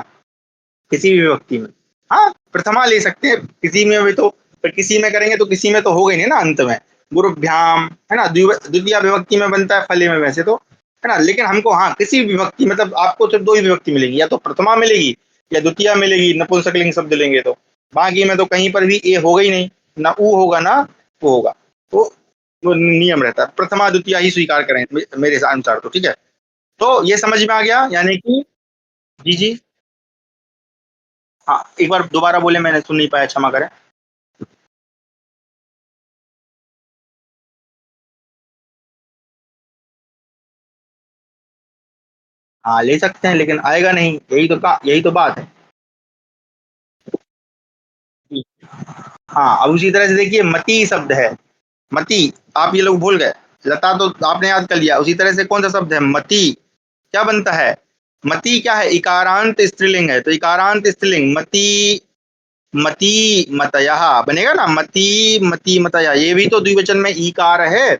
किसी भी विभक्ति में। हाँ, प्रथमा ले सकते हैं किसी में भी, तो पर किसी में करेंगे तो किसी में तो हो गई नहीं ना अंत में, गुरुभ्याम है ना, द्वितीय विभक्ति में बनता है फले में वैसे तो, है ना, लेकिन हमको हाँ किसी भी विभक्ति, मतलब आपको सिर्फ दो ही विभक्ति मिलेगी, या तो प्रथमा मिलेगी या द्वितीय मिलेगी, नपुंसकलिंग शब्द लेंगे तो, बाकी में तो कहीं पर भी ए होगा ही नहीं, ना ऊ होगा ना वो होगा, तो वो नियम रहता है, प्रथमा द्वितीय ही स्वीकार करें मेरे अनुसार तो, ठीक है। तो ये समझ में आ गया, यानी कि जी जी। हाँ एक बार दोबारा बोले, मैंने सुन नहीं पाया, क्षमा करें। हाँ ले सकते हैं लेकिन आएगा नहीं, यही तो बात है। हाँ अब उसी तरह से देखिए मति शब्द है, मति, आप ये लोग भूल गए, लता तो आपने याद कर लिया, उसी तरह से कौन सा शब्द है मति, क्या बनता है, मति क्या है, इकारांत स्त्रीलिंग है, तो इकारांत स्त्रीलिंग मति, मति मतयः बनेगा ना, मति मति मतयः, ये भी तो द्विवचन में ईकार है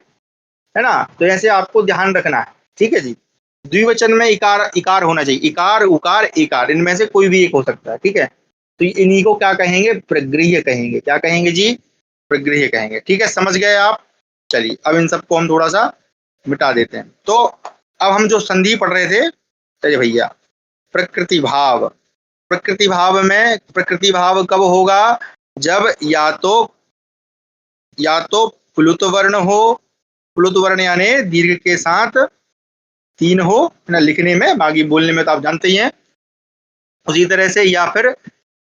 ना, तो ऐसे आपको ध्यान रखना है, ठीक है जी। द्विवचन में इकार इकार होना चाहिए, इकार उकार इकार, इनमें से कोई भी एक हो सकता है, ठीक है। तो इन्हीं को क्या कहेंगे, प्रगृह्य कहेंगे, क्या कहेंगे जी, प्रगृह्य कहेंगे, ठीक है, समझ गए आप। चलिए अब इन सबको हम थोड़ा सा मिटा देते हैं। तो अब हम जो संधि पढ़ रहे थे, चलिए भैया, प्रकृति भाव, प्रकृति भाव में प्रकृति भाव कब होगा, जब या तो प्लुत वर्ण हो, प्लुत वर्ण यानी दीर्घ के साथ तीन हो, है ना, लिखने में, बाकी बोलने में तो आप जानते ही हैं, उसी तरह से, या फिर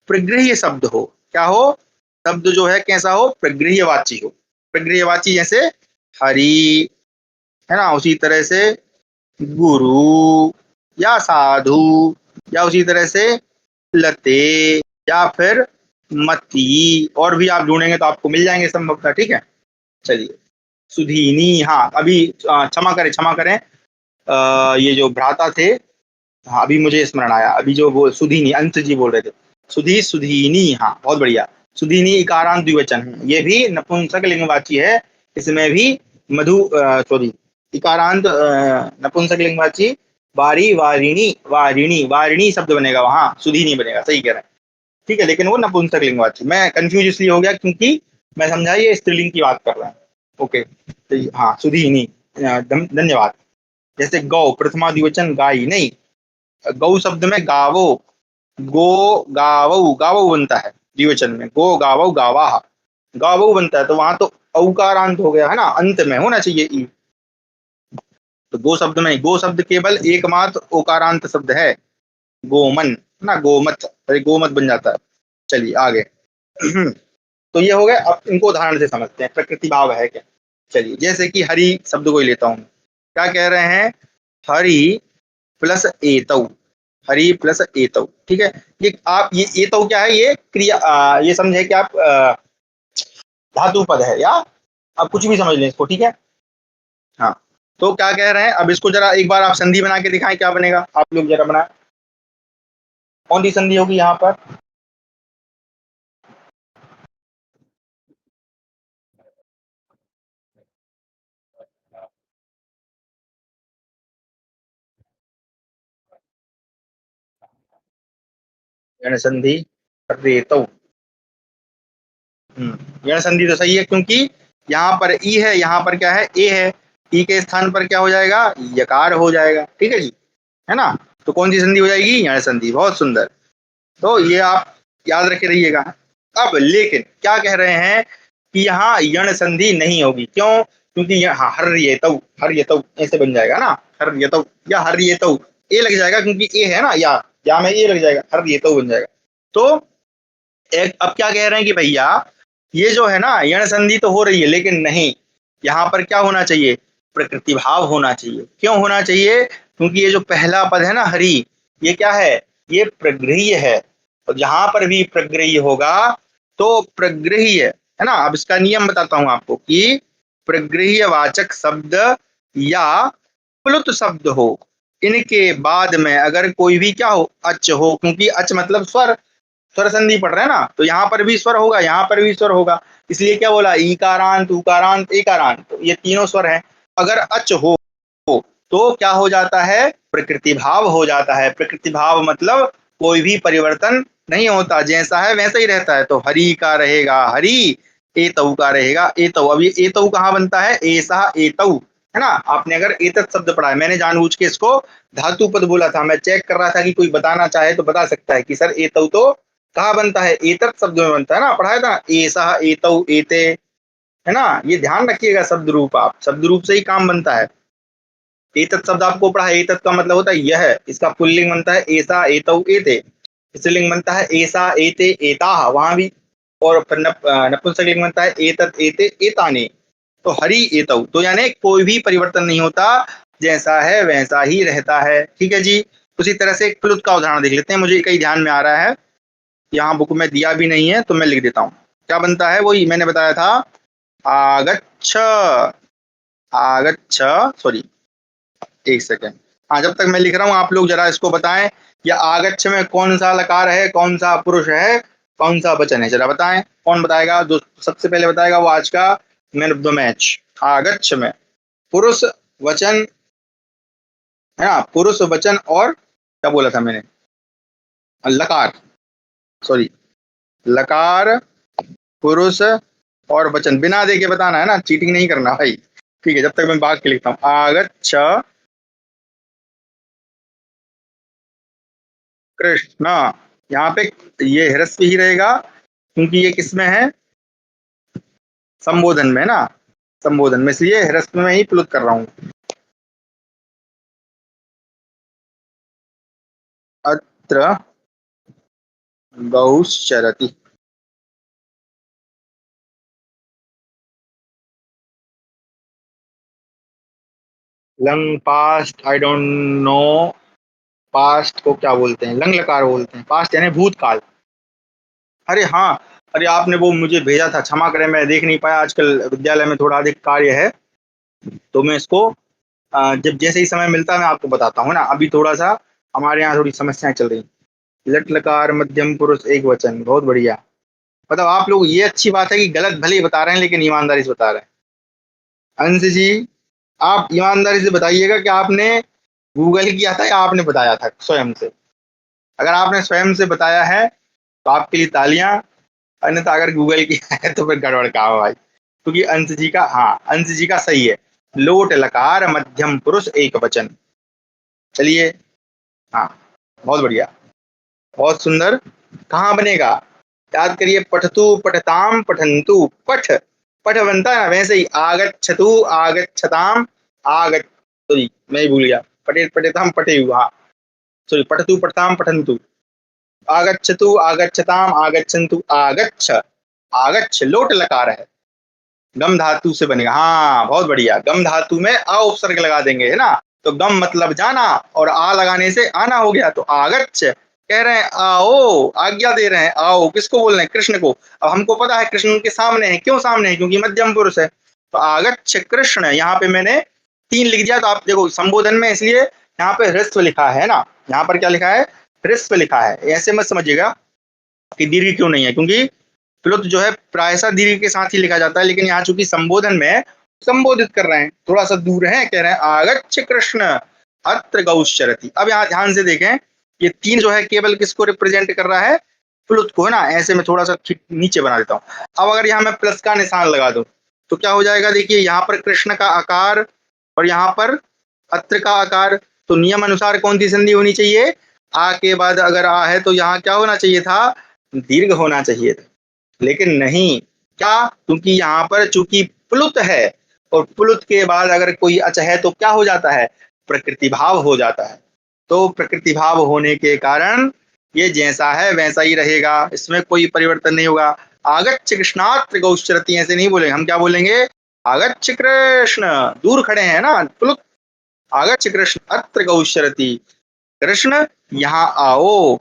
प्रगृह्य शब्द हो, क्या हो, शब्द जो है कैसा हो, प्रगृह्यवाची हो, प्रगृह्यवाची जैसे हरि, है ना, उसी तरह से गुरु या साधु, या उसी तरह से लते, या फिर मती, और भी आप ढूंढेंगे तो आपको मिल जाएंगे संभवतः, ठीक है। चलिए सुधीनी, हाँ अभी क्षमा करें क्षमा करें, ये जो भ्राता थे, हाँ अभी मुझे स्मरण आया, अभी जो वो सुधीनी अंत जी बोल रहे थे, सुधीनी, हाँ बहुत बढ़िया, सुधीनी इकारांत द्विवचन है, ये भी नपुंसक लिंगवाची है, इसमें भी मधु सॉरी इकारांत नपुंसक लिंगवाची, वारी वारिणी वारिणी वारिणी शब्द बनेगा वहां, सुधीनी बनेगा, सही कह रहे हैं, ठीक है, लेकिन वो नपुंसक लिंगवाची, मैं कंफ्यूज इसलिए हो गया क्योंकि मैं समझा ये स्त्रीलिंग की बात कर रहा हूँ, ओके, तो हाँ सुधीनी, धन्यवाद। जैसे गौ प्रथमा द्विवचन गाई नहीं, गौ शब्द में गावो, गो गावो गावो बनता है द्विवचन में, गो गावो गावा, गावो बनता है, तो वहां तो औकारांत हो गया है ना, अंत में होना चाहिए ई, तो गो शब्द में, गो शब्द केवल एकमात्र ओकारांत शब्द है, गोमन है ना, गोमत, अरे गोमत बन जाता है। चलिए आगे तो ये हो गया, अब इनको उदाहरण से समझते हैं प्रकृति भाव है क्या। चलिए जैसे कि हरि शब्द को ही लेता हूँ, क्या कह रहे हैं, हरि प्लस एतौ, हरि प्लस एतौ, ठीक है, ये आप ये एतौ क्या है, ये क्रिया ये समझे कि आप धातु पद है, या आप कुछ भी समझ लें इसको, ठीक है। हाँ तो क्या कह रहे हैं, अब इसको जरा एक बार आप संधि बना के दिखाएं, क्या बनेगा, आप लोग जरा बनाए, कौन सी संधि होगी यहाँ पर, यण संधि रेतौ, यण संधि तो सही है, क्योंकि यहाँ पर ई है, यहाँ पर क्या है, ए है, ई के स्थान पर क्या हो जाएगा, यकार हो जाएगा, ठीक है जी, है ना, तो कौन सी संधि हो जाएगी, यण संधि, बहुत सुंदर, तो ये आप याद रखे रहिएगा। अब लेकिन क्या कह रहे हैं कि यहाँ यण संधि नहीं होगी, क्यों, क्योंकि यहाँ हर ये ऐसे बन जाएगा ना, हर ये या हर ये ए लग जाएगा, क्योंकि ए है ना, या में ए लग जाएगा, हर ये बन जाएगा, तो एक अब क्या कह रहे हैं कि भैया ये जो है ना यण संधि तो हो रही है, लेकिन नहीं, यहाँ पर क्या होना चाहिए, प्रकृति भाव होना चाहिए, क्यों होना चाहिए, क्योंकि ये जो पहला पद है ना हरि, ये क्या है, ये प्रगृह्य है, और जहां पर भी प्रगृह्य होगा तो प्रगृह्य है ना, अब इसका नियम बताता हूं आपको कि प्रगृह्य वाचक शब्द या प्लुत शब्द हो, इनके बाद में अगर कोई भी क्या हो, अच हो, क्योंकि अच मतलब स्वर, स्वर संधि पढ़ रहे हैं ना, तो यहाँ पर भी स्वर होगा, यहाँ पर भी स्वर होगा, इसलिए क्या बोला, ईकारांत उकारांत एकारांत, तो ये तीनों स्वर हैं, अगर अच हो तो क्या हो जाता है, प्रकृति भाव हो जाता है, प्रकृति भाव मतलब कोई भी परिवर्तन नहीं होता, जैसा है वैसा ही रहता है। तो हरि का रहेगा हरि, एतऊ का रहेगा एतऊ। अब ये एतऊ कहाँ बनता है, ऐसा एतऊ, है ना। आपने अगर एतत् शब्द पढ़ा है, मैंने जानबूझ के इसको धातु पद बोला था, मैं चेक कर रहा था कि कोई बताना चाहे तो बता सकता है कि सर एतऊ तो कहाँ बनता है, एतत् शब्द में बनता है ना, पढ़ाया था ऐसा एतऊ एते, है ना। ये ध्यान रखिएगा, शब्द रूप, आप शब्द रूप से ही काम बनता है। एतत् शब्द आपको पढ़ा है, एतत् का मतलब होता है यह, इसका पुल्लिंग बनता है ऐसा एतऊ एते, स्त्रीलिंग बनता है ऐसा एते एताः, वहां भी। और फिर नपुंसकलिंग बनता है एतत् एते एतानि। तो हरि एतौ, तो यानी कोई भी परिवर्तन नहीं होता, जैसा है वैसा ही रहता है। ठीक है जी। उसी तरह से एक प्लुत का उदाहरण देख लेते हैं, मुझे कई ध्यान में आ रहा है, यहाँ बुक में दिया भी नहीं है तो मैं लिख देता हूँ। क्या बनता है, वही मैंने बताया था, आगच्छ, आगच्छ, सॉरी एक सेकेंड, हाँ जब तक मैं लिख रहा हूँ आप लोग जरा इसको बताएं, या आगच्छ में कौन सा लकार है, कौन सा पुरुष है, कौन सा वचन है, जरा बताएं। कौन बताएगा, जो सबसे पहले बताएगा वो आज का मैन ऑफ द मैच। आगच्छ में पुरुष वचन, है ना, पुरुष वचन और क्या बोला था मैंने, लकार, सॉरी लकार, पुरुष और वचन, बिना दे के बताना है ना, चीटिंग नहीं करना भाई। ठीक है, जब तक मैं भाग के लिखता हूँ, आगच्छ कृष्ण, यहाँ पे ये ह्रस्व ही रहेगा क्योंकि ये किसमें है, संबोधन में, है ना, संबोधन में, इसलिए ह्रस्व में ही प्लुत कर रहा हूँ। अत्र गौश्चरति, लंग past I don't know, past को क्या बोलते हैं, लंग लकार बोलते हैं, पास्ट यानी भूतकाल। अरे हाँ, अरे आपने वो मुझे भेजा था, क्षमा करें मैं देख नहीं पाया, आजकल विद्यालय में थोड़ा अधिक कार्य है, तो मैं इसको जब जैसे ही समय मिलता है मैं आपको बताता हूँ ना। अभी थोड़ा सा हमारे यहाँ थोड़ी समस्याएं चल रही, लट लकार मध्यम पुरुष एक वचन, बहुत बढ़िया। मतलब आप लोग, ये अच्छी बात है कि गलत भले ही बता रहे हैं लेकिन ईमानदारी से बता रहे हैं। अंश जी, आप ईमानदारी से बताइएगा कि आपने गूगल किया था या आपने बताया था स्वयं से। अगर आपने स्वयं से बताया है तो आपके लिए तालियां, अन्यथा अगर गूगल किया है तो फिर गड़बड़ काम है भाई। क्योंकि अंश जी का, हाँ अंश जी का सही है, लोट लकार मध्यम पुरुष एक वचन। चलिए, हाँ बहुत बढ़िया, बहुत सुंदर। कहाँ बनेगा, याद करिए, पठतु पठताम पठंतु, पठ, पठ बनता है ना, वैसे ही आगच्छतु आगच्छताम, आगच्छ, सॉरी मैं ही भूल गया, पठे पठेताम पठे हाँ, सॉरी पठतु पठताम पठंतु, आगच्छतु आगच्छताम आगच्छन्तु, आगच्छ, आगच्छ लोट लकार है, गम धातु से बनेगा, हाँ बहुत बढ़िया, गम धातु में अ उपसर्ग लगा देंगे, है ना। तो गम मतलब जाना, और आ लगाने से आना हो गया, तो आगच्छ, कह रहे हैं आओ, आज्ञा दे रहे हैं, आओ, किसको बोल रहे हैं, कृष्ण को। अब हमको पता है कृष्ण उनके सामने है, क्यों सामने है, क्योंकि मध्यम पुरुष है। तो आगच्छ कृष्ण, यहाँ पे मैंने 3 लिख दिया, तो आप देखो संबोधन में, इसलिए यहाँ पे ह्रस्व लिखा है ना, यहाँ पर क्या लिखा है, ह्रस्व लिखा है। ऐसे मत समझिएगा कि दीर्घ क्यों नहीं है, क्योंकि प्लुत जो है प्रायशः दीर्घ के साथ ही लिखा जाता है, लेकिन यहाँ चूंकि संबोधन में संबोधित कर रहे हैं, थोड़ा सा दूर है, कह रहे हैं आगच्छ कृष्ण अत्र गौश्चरति। अब यहाँ ध्यान से देखें, ये 3 जो है केवल किसको रिप्रेजेंट कर रहा है, प्लुत को, है ना। ऐसे में थोड़ा सा नीचे बना देता हूँ। अब अगर यहाँ मैं प्लस का निशान लगा दूं तो क्या हो जाएगा, देखिए यहाँ पर कृष्ण का आकार और यहाँ पर अत्र का आकार, तो नियम अनुसार कौन सी संधि होनी चाहिए, आ के बाद अगर आ है तो यहाँ क्या होना चाहिए था, दीर्घ होना चाहिए था, लेकिन नहीं, क्या, क्योंकि यहाँ पर चूंकि प्लुत है, और प्लुत के बाद अगर कोई अच है तो क्या हो जाता है, प्रकृति भाव हो जाता है। तो प्रकृति भाव होने के कारण ये जैसा है वैसा ही रहेगा, इसमें कोई परिवर्तन नहीं होगा। आगच्छ कृष्णात्र गौश्चरति ऐसे नहीं बोलेंगे, हम क्या बोलेंगे, आगच्छ कृष्ण, दूर खड़े हैं ना, प्लुत, आगच्छ कृष्ण अत्र गौश्चरति, कृष्ण यहाँ आओ,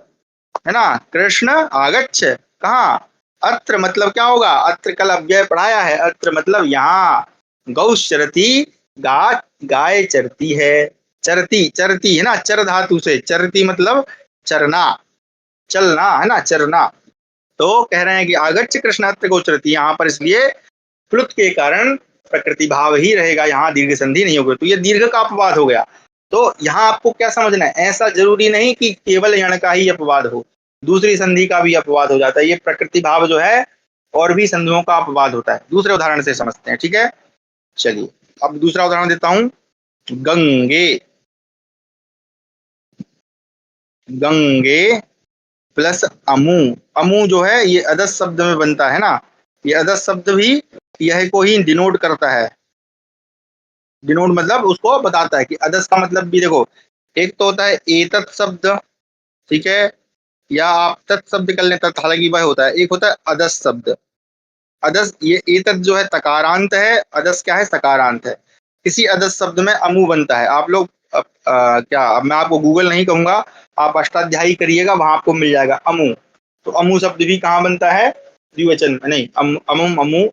है ना, कृष्ण आगच्छ, कहाँ, अत्र मतलब क्या होगा, अत्र कल अव्यय पढ़ाया है, अत्र मतलब यहाँ, गौश्चरति गा, गाय चरती है, चरती, चरती है ना, चर धातु से, चरती मतलब चरना, चलना, है ना, चरना। तो कह रहे हैं कि आगच्छ कृष्ण अत्र गौचरति, यहाँ पर इसलिए प्लुत के कारण प्रकृति भाव ही रहेगा, यहाँ दीर्घ संधि नहीं होगी, तो ये दीर्घ का अपवाद हो गया। तो यहाँ आपको क्या समझना है, ऐसा जरूरी नहीं कि केवल यण का ही अपवाद हो, दूसरी संधि का भी अपवाद हो जाता है। ये प्रकृति भाव जो है और भी संधियों का अपवाद होता है। दूसरे उदाहरण से समझते हैं, ठीक है। चलिए अब दूसरा उदाहरण देता हूं। गंगे, गंगे प्लस अमू। अमू जो है ये अदस शब्द में बनता है ना, ये अदस शब्द भी यह को ही डिनोट करता है। डिनोट मतलब उसको बताता है कि अदस का मतलब भी देखो, एक तो होता है एतत् शब्द, ठीक है, या आप तत् शब्द कर लें, तत् हालांकि वह होता है। एक होता है अदस शब्द। अदस, ये एतत् जो है तकारांत है, अदस क्या है, सकारांत है। किसी अदस शब्द में अमु बनता है। आप लोग क्या, अब मैं आपको गूगल नहीं कहूंगा, आप अष्टाध्यायी करिएगा, वहां आपको मिल जाएगा अमु। तो अमु शब्द भी कहाँ बनता है, द्विवचन में। नहीं, अमुम अमु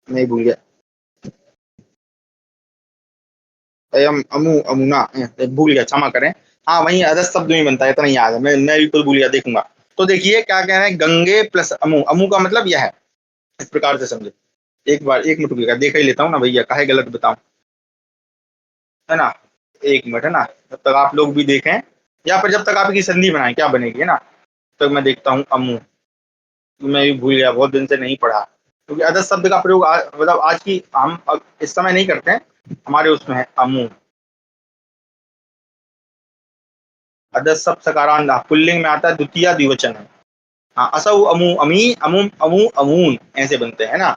नहीं, भूल गया, अयम अमु अमुना, भूल गया, क्षमा करें। हाँ, वही अदस शब्द में बनता है, इतना याद है, मैं भी कुछ भूल गया, देखूंगा। तो देखिए क्या कह रहे हैं, गंगे प्लस अमु। अमु का मतलब यह है, इस प्रकार से समझे। एक बार एक मिनट रुकिएगा, देख ही लेता हूँ ना भैया, काहे गलत बताऊं, है ना। एक मिनट, है ना, जब तक आप लोग भी देखें, या फिर जब तक आपकी संधि बनाए क्या बनेगी, है ना, तब तक मैं देखता हूँ अमु। मैं भी भूल गया, बहुत दिन से नहीं पढ़ा, क्योंकि अदर शब्द का प्रयोग मतलब आज की हम अब इस समय नहीं करते हैं, हमारे उसमें है अमु। अदर शब्द सकारांत पुल्लिंग में आता है, द्वितीय द्विवचन है। हाँ, असौ अमु अमी अमुम अमु अमून ऐसे बनते हैं ना।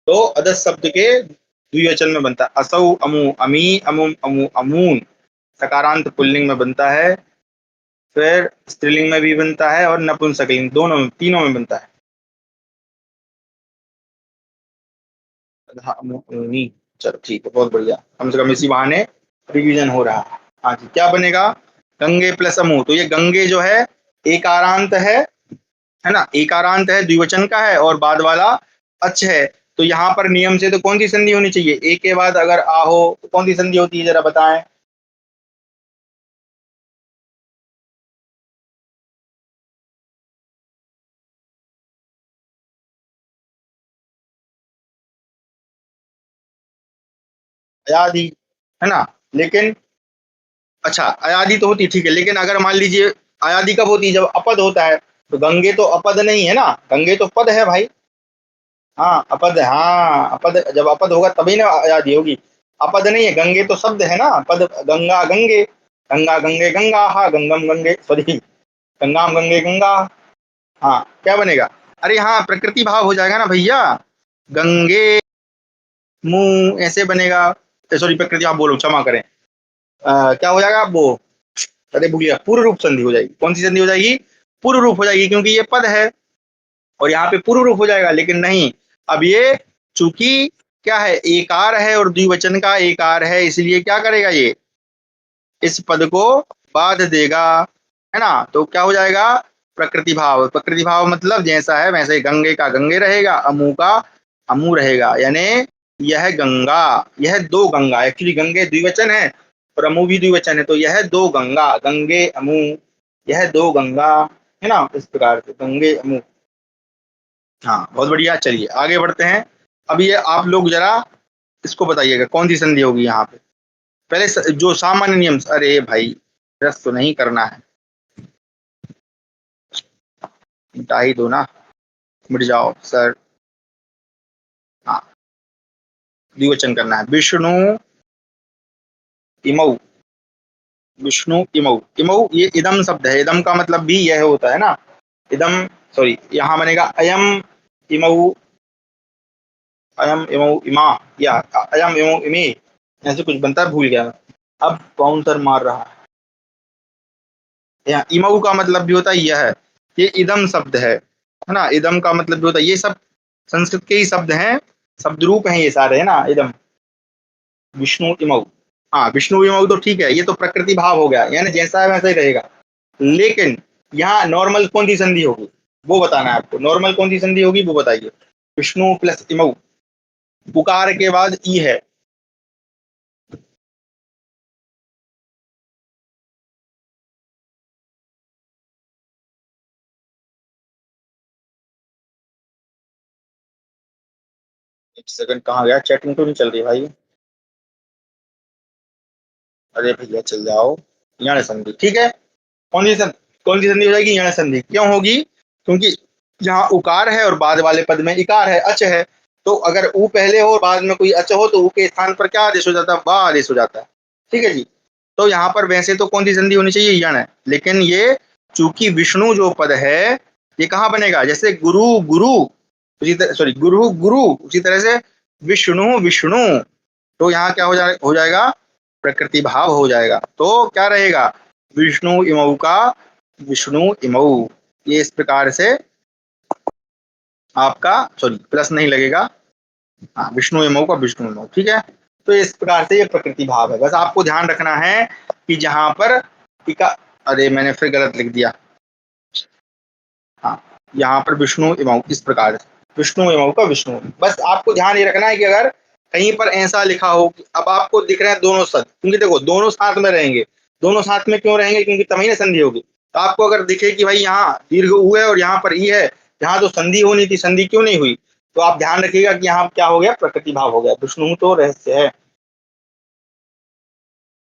तो अदर शब्द के द्विवचन में बनता है, असौ अमु अमी अमुम अमु अमून, सकारांत पुल्लिंग में बनता है। फिर स्त्रीलिंग में भी बनता है और नपुंसकलिंग, दोनों में, तीनों में बनता है। चलो ठीक है, बहुत बढ़िया, कम से कम इसी बहाने रिवीजन हो रहा है। हाँ जी, क्या बनेगा, गंगे प्लस अमु। तो ये गंगे जो है एकारांत है ना, एकारांत है, द्विवचन का है, और बाद वाला अच्छ है। तो यहाँ पर नियम से तो कौन सी संधि होनी चाहिए, एक के बाद अगर आ हो तो कौन सी संधि होती है, जरा बताएं। अयादि, है ना। लेकिन अच्छा, अयादि तो होती, ठीक है, लेकिन अगर मान लीजिए अयादि कब होती है, जब अपद होता है। तो गंगे तो अपद नहीं है ना, गंगे तो पद है भाई। हाँ अपद है, हाँ अपद, जब अपद होगा तभी ना अयादि होगी। अपद नहीं है, गंगे तो शब्द है ना, पद गंगा गंगे, गंगा गंगे गंगा, हाँ गंगम गंगे, सॉरी, गंगाम गंगे गंगा। हाँ, क्या बनेगा, अरे हाँ प्रकृति भाव हो जाएगा ना भैया, गंगे मुंह ऐसे बनेगा। सॉरी, प्रकृति भाव बोलो, क्षमा करें। क्या हो जाएगा वो, अरे भूलिया, पूर्व रूप संधि हो जाएगी। कौन सी संधि हो जाएगी, पूर्व रूप हो जाएगी, क्योंकि ये पद है और यहाँ पे पूर्व रूप हो जाएगा। लेकिन नहीं, अब ये चूंकि क्या है, एकार है और द्विवचन का एकार है, इसलिए क्या करेगा ये, इस पद को बाध देगा, है ना। तो क्या हो जाएगा, प्रकृति भाव। प्रकृति भाव मतलब जैसा है वैसे ही, गंगे का गंगे रहेगा, अमू का अमू रहेगा, यानी यह गंगा, यह दो गंगा, एक्चुअली गंगे द्विवचन है और अमू भी द्विवचन है, तो यह दो गंगा, गंगे अमू, यह दो गंगा, है ना, इस प्रकार से गंगे अमू। हाँ बहुत बढ़िया, चलिए आगे बढ़ते हैं। अब ये आप लोग जरा इसको बताइएगा कौन सी संधि होगी यहाँ पे। पहले जो सामान्य नियम, अरे भाई रस तो नहीं करना है, मिटा ही दो ना, मिट जाओ सर। हाँ, द्विवचन करना है, विष्णु इमौ, विष्णु इमौ। इमौ ये इदम शब्द है, इदम का मतलब भी यह होता है ना, इदम, सॉरी, यहाँ बनेगा अयम इमौ, अयम इमौ इमा, या अयम इमौ इमे, ऐसे कुछ बनता है, भूल गया मैं। अब काउंटर मार रहा है, यहाँ इमौ का मतलब भी होता है यह है, ये इदम शब्द है ना, इदम का मतलब भी होता है, ये सब संस्कृत के ही शब्द हैं, शब्द रूप हैं ये सारे, है ना, इदम, विष्णु इमौ। हाँ विष्णु इमौ तो ठीक है, ये तो प्रकृति भाव हो गया, यानी जैसा है वैसा ही रहेगा। लेकिन यहाँ नॉर्मल कौन सी संधि होगी, वो बताना है आपको, नॉर्मल कौन सी संधि होगी वो बताइए। विष्णु प्लस इमौ, पुकार के बाद ई है। एक सेकंड, कहाँ गया, चैटिंग तो नहीं चल रही भाई, अरे भैया चल जाओ, यहाँ संधि ठीक है, कौन सी संधि, कौन सी संधि हो जाएगी? यण संधि। क्यों होगी? क्योंकि जहाँ उकार है और बाद वाले पद में इकार है, अच है, तो अगर ऊ पहले हो और बाद में कोई अच हो तो ऊ के स्थान पर क्या आदेश हो जाता है? बा आदेश हो जाता है। ठीक है जी। तो यहाँ पर वैसे तो कौन सी संधि होनी चाहिए? यण है, लेकिन ये चूंकि विष्णु जो पद है ये कहाँ बनेगा? जैसे गुरु गुरु, उसी तरह सॉरी गुरु गुरु, उसी तरह से विष्णु विष्णु, तो यहाँ क्या हो जाएगा? प्रकृति भाव हो जाएगा। तो क्या रहेगा? विष्णु इमऊ का विष्णु इमऊ, ये इस प्रकार से आपका सॉरी प्लस नहीं लगेगा, हाँ विष्णु इमऊ का विष्णु इमऊ। ठीक है, तो इस प्रकार से ये प्रकृति भाव है। बस आपको ध्यान रखना है कि जहां पर टीका, अरे मैंने फिर गलत लिख दिया, हाँ यहाँ पर विष्णु इमऊ, इस प्रकार से विष्णु इमऊ का विष्णु। बस आपको ध्यान ये रखना है कि अगर कहीं पर ऐसा लिखा हो कि अब आपको दिख रहे हैं दोनों शब्द, क्योंकि देखो दोनों साथ में रहेंगे, दोनों साथ में क्यों रहेंगे? क्योंकि तभी ना संधि होगी। तो आपको अगर दिखे कि भाई यहाँ दीर्घ ऊ है और यहाँ पर ई है, यहाँ तो संधि होनी थी, संधि क्यों नहीं हुई? तो आप ध्यान रखिएगा कि यहाँ क्या हो गया? प्रकृति भाव हो गया। विष्णु तो रहस्य है,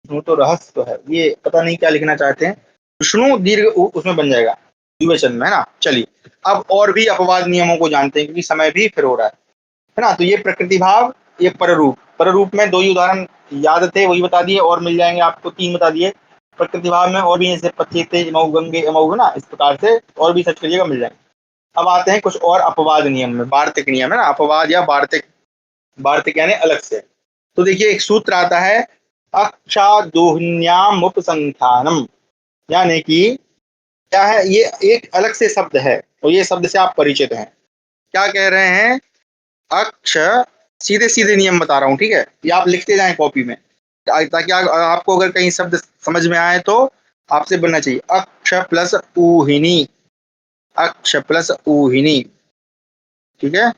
विष्णु तो रहस्य तो है, ये पता नहीं क्या लिखना चाहते हैं। विष्णु दीर्घ ऊ उसमें बन जाएगा द्विवचन में, है ना। चलिए अब और भी अपवाद नियमों को जानते हैं, क्योंकि समय भी फिर हो रहा है ना। तो ये प्रकृति भाव, ये पररूप, पररूप में दो ही उदाहरण याद थे वही बता दिए, और मिल जाएंगे आपको, तीन बता दिए प्रकृति भाव में, और भी ऐसे पचेते इमऊ गंगे इमऊ, है ना, इस प्रकार से और भी सर्च करिएगा मिल जाएंगे। अब आते हैं कुछ और अपवाद नियम में, वार्तिक नियम, है ना, अपवाद या वार्तिक, वार्तिक यानी अलग से। तो देखिए एक सूत्र आता है अक्षादोहिन्याम उपसंख्यानम, यानी कि क्या है? ये एक अलग से शब्द है और ये शब्द से आप परिचित हैं। क्या कह रहे हैं? अक्ष, सीधे सीधे नियम बता रहा हूं, ठीक है, ये आप लिखते जाएं कॉपी में, ताकि आपको अगर कहीं शब्द समझ में आए तो आपसे बनना चाहिए। अक्ष प्लस ऊहिनी, अक्ष प्लस ऊहिनी, ठीक है,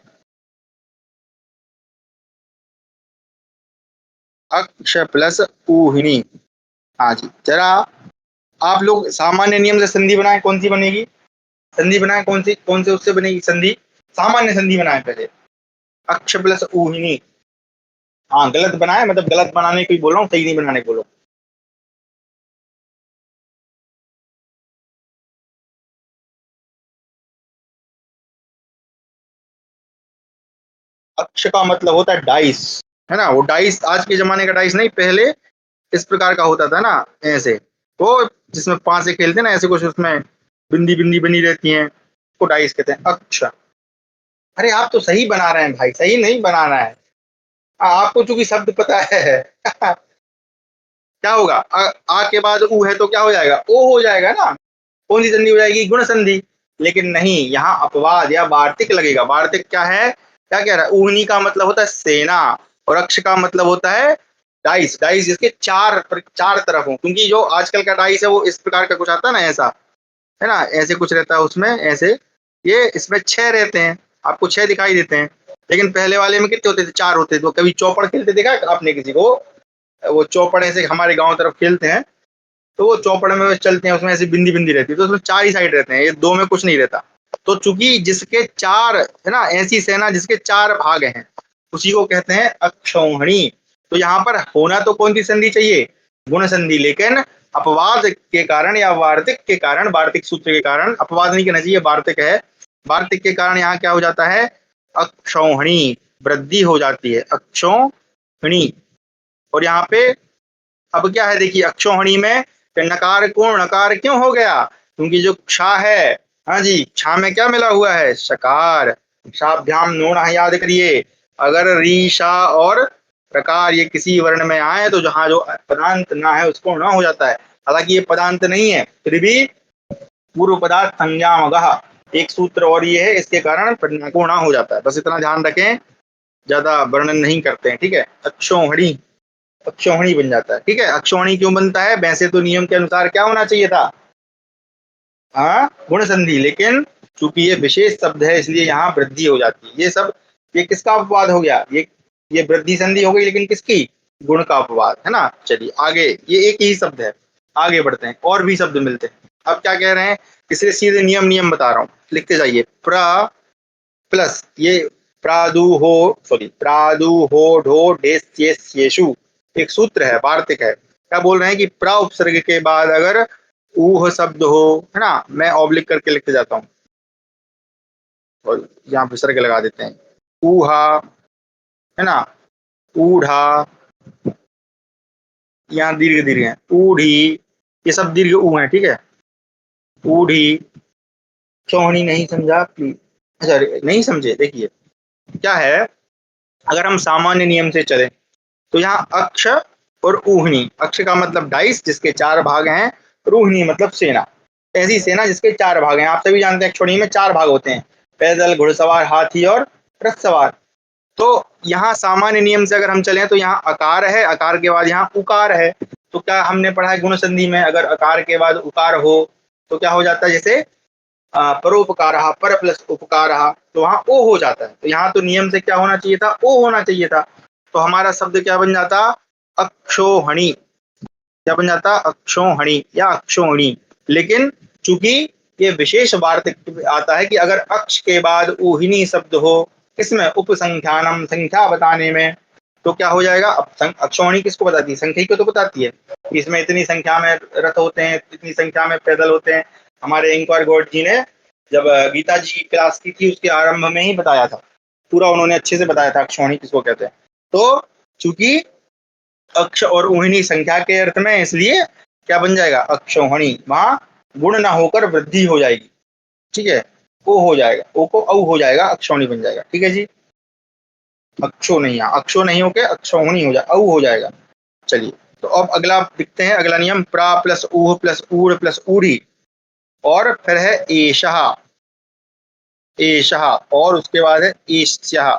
अक्ष प्लस ऊहिनी। हाँ जी, जरा आप लोग सामान्य नियम से संधि बनाए, कौन सी बनेगी संधि? बनाए कौन सी, कौन से उससे बनेगी संधि? सामान्य संधि बनाए पहले, अक्ष प्लस ऊहिनी। हाँ गलत बनाए, मतलब गलत बनाने को ही बोल रहा हूँ, सही नहीं बनाने को बोलो। अक्ष का मतलब होता है डाइस, है ना। वो डाइस आज के जमाने का डाइस नहीं, पहले इस प्रकार का होता था ना, ऐसे, तो जिसमें पांच से खेलते ना, ऐसे कुछ उसमें बिंदी बिंदी बनी रहती हैं, उसको डाइस कहते हैं। अक्ष, अरे आप तो सही बना रहे हैं भाई, सही नहीं बनाना है। आपको चूंकि शब्द पता है क्या होगा? आ के बाद ऊ है तो क्या हो जाएगा? ओ हो जाएगा ना। कौन सी संधि हो जाएगी? गुण संधि। लेकिन नहीं, यहाँ अपवाद या वार्तिक लगेगा। वार्तिक क्या है? क्या कह रहा है? ऊहनी का मतलब होता है सेना, और अक्ष का मतलब होता है डाइस, डाइस जिसके चार तरफ हो, क्योंकि जो आजकल का डाइस है वो इस प्रकार का कुछ आता है ना, ऐसा, है ना, ऐसे कुछ रहता है उसमें, ऐसे, ये इसमें छह रहते हैं, आपको छह दिखाई देते हैं। लेकिन पहले वाले में कितने होते थे? चार होते थे। तो कभी चौपड़ खेलते देखा आपने किसी को? वो चौपड़ ऐसे हमारे गांव तरफ खेलते हैं, तो वो चौपड़ में चलते हैं, उसमें ऐसी बिंदी बिंदी रहती है, तो उसमें चार ही साइड रहते हैं, ये दो में कुछ नहीं रहता। तो चूंकि जिसके चार, है ना, ऐसी सेना जिसके चार भाग हैं, उसी को कहते हैं अक्षौहिणी। तो यहाँ पर होना तो कौन सी संधि चाहिए? गुण संधि। लेकिन अपवाद के कारण या वार्तिक के कारण, वार्तिक सूत्र के कारण, अपवाद नहीं कहना चाहिए, वार्तिक है, वार्तिक के कारण यहाँ क्या हो जाता है? अक्षौहिणी, वृद्धि हो जाती है, अक्षौहिणी। और यहाँ पे अब क्या है? देखिए अक्षौहिणी में नकार को नकार क्यों हो गया? क्योंकि जो क्षा है, हाँ जी, क्षा में क्या मिला हुआ है? शकार। शाभ्याम नोण, याद करिए, अगर री शा और प्रकार ये किसी वर्ण में आए तो जहां जो पदांत ना है उसको न हो जाता है। हालांकि ये पदांत नहीं है, फिर भी पूर्व पदार्थ संज्ञामगः एक सूत्र और ये है, इसके कारण को ना हो जाता है। बस इतना ध्यान रखें, ज्यादा वर्णन नहीं करते हैं, ठीक है। अक्षौहिणी, अक्षौहिणी बन जाता है, ठीक है। अक्षौहिणी क्यों बनता है? वैसे तो नियम के अनुसार क्या होना चाहिए था? हाँ गुण संधि, लेकिन चूंकि ये विशेष शब्द है इसलिए यहाँ वृद्धि हो जाती है। ये सब, ये किसका अपवाद हो गया? ये वृद्धि संधि हो गई, लेकिन किसकी? गुण का अपवाद, है ना। चलिए आगे, ये एक ही शब्द है, आगे बढ़ते हैं, और भी शब्द मिलते हैं। अब क्या कह रहे हैं? इसलिए सीधे नियम नियम बता रहा हूँ, लिखते जाइए। प्र प्लस ये प्रादुहो, सॉरी प्रादुहो ढो डेस्येषु, एक सूत्र है, वार्तिक है। क्या बोल रहे हैं कि प्र उपसर्ग के बाद अगर ऊह शब्द हो, है ना, मैं ऑब्लिक करके लिखते जाता हूँ और यहाँ विसर्ग लगा देते हैं। ऊहा, है ना, ऊढ़ा, यहाँ दीर्घ दीर्घ है, ऊढ़ी, ये सब दीर्घ ऊ है, ठीक है। ऊढ़ी, चौहनी नहीं समझा प्लीज, अच्छा नहीं समझे, देखिए क्या है, अगर हम सामान्य नियम से चले तो यहाँ अक्ष और ऊहनी, अक्ष का मतलब डाइस जिसके 4 भाग हैं, रूहनी मतलब सेना, ऐसी सेना जिसके 4 भाग हैं। आप सभी जानते हैं अक्षौणी में 4 भाग होते हैं, पैदल, घुड़सवार, हाथी और रथ सवार। तो यहाँ सामान्य नियम से अगर हम चलें तो यहाँ अकार है, अकार के बाद यहाँ उकार है। तो क्या हमने पढ़ा है गुण संधि में, अगर अकार के बाद उकार हो तो क्या हो जाता है, जैसे परोपकार, पर प्लस उपकार, तो वहां ओ हो जाता है। तो यहाँ तो नियम से क्या होना चाहिए था, ओ होना चाहिए था। तो हमारा शब्द क्या बन जाता, अक्षोहणी, क्या बन जाता, अक्षोहणी या अक्षोहणी। लेकिन चूंकि ये विशेष वार्तिक आता है कि अगर अक्ष के बाद ऊहिनी शब्द हो, किसमें, उपसंख्यानम, संख्या बताने में, तो क्या हो जाएगा। अब अक्षौहिणी किसको बताती है, संख्या को तो बताती है, इसमें इतनी संख्या में रथ होते हैं, इतनी संख्या में पैदल होते हैं। हमारे इंक्वायर गॉड जी ने जब गीता जी की क्लास की थी उसके आरंभ में ही बताया था, पूरा उन्होंने अच्छे से बताया था अक्षौहिणी किसको कहते हैं। तो चूंकि अक्ष और ऊहिनी संख्या के अर्थ में, इसलिए क्या बन जाएगा, अक्षौहिणी, वहां गुण ना होकर वृद्धि हो जाएगी, ठीक है, ओ हो जाएगा, ओ को औ हो जाएगा, अक्षौहिणी बन जाएगा, ठीक है जी। अक्षो नहीं, अक्षो नहीं होके अक्षौहिणी हो जाए, औ हो जाएगा। चलिए, तो अब अगला दिखते हैं, अगला नियम, प्रा प्लस ऊह प्लस ऊढ़ प्लस ऊढ़ी, और फिर है एषः, एषः, और उसके बाद है एष्यः,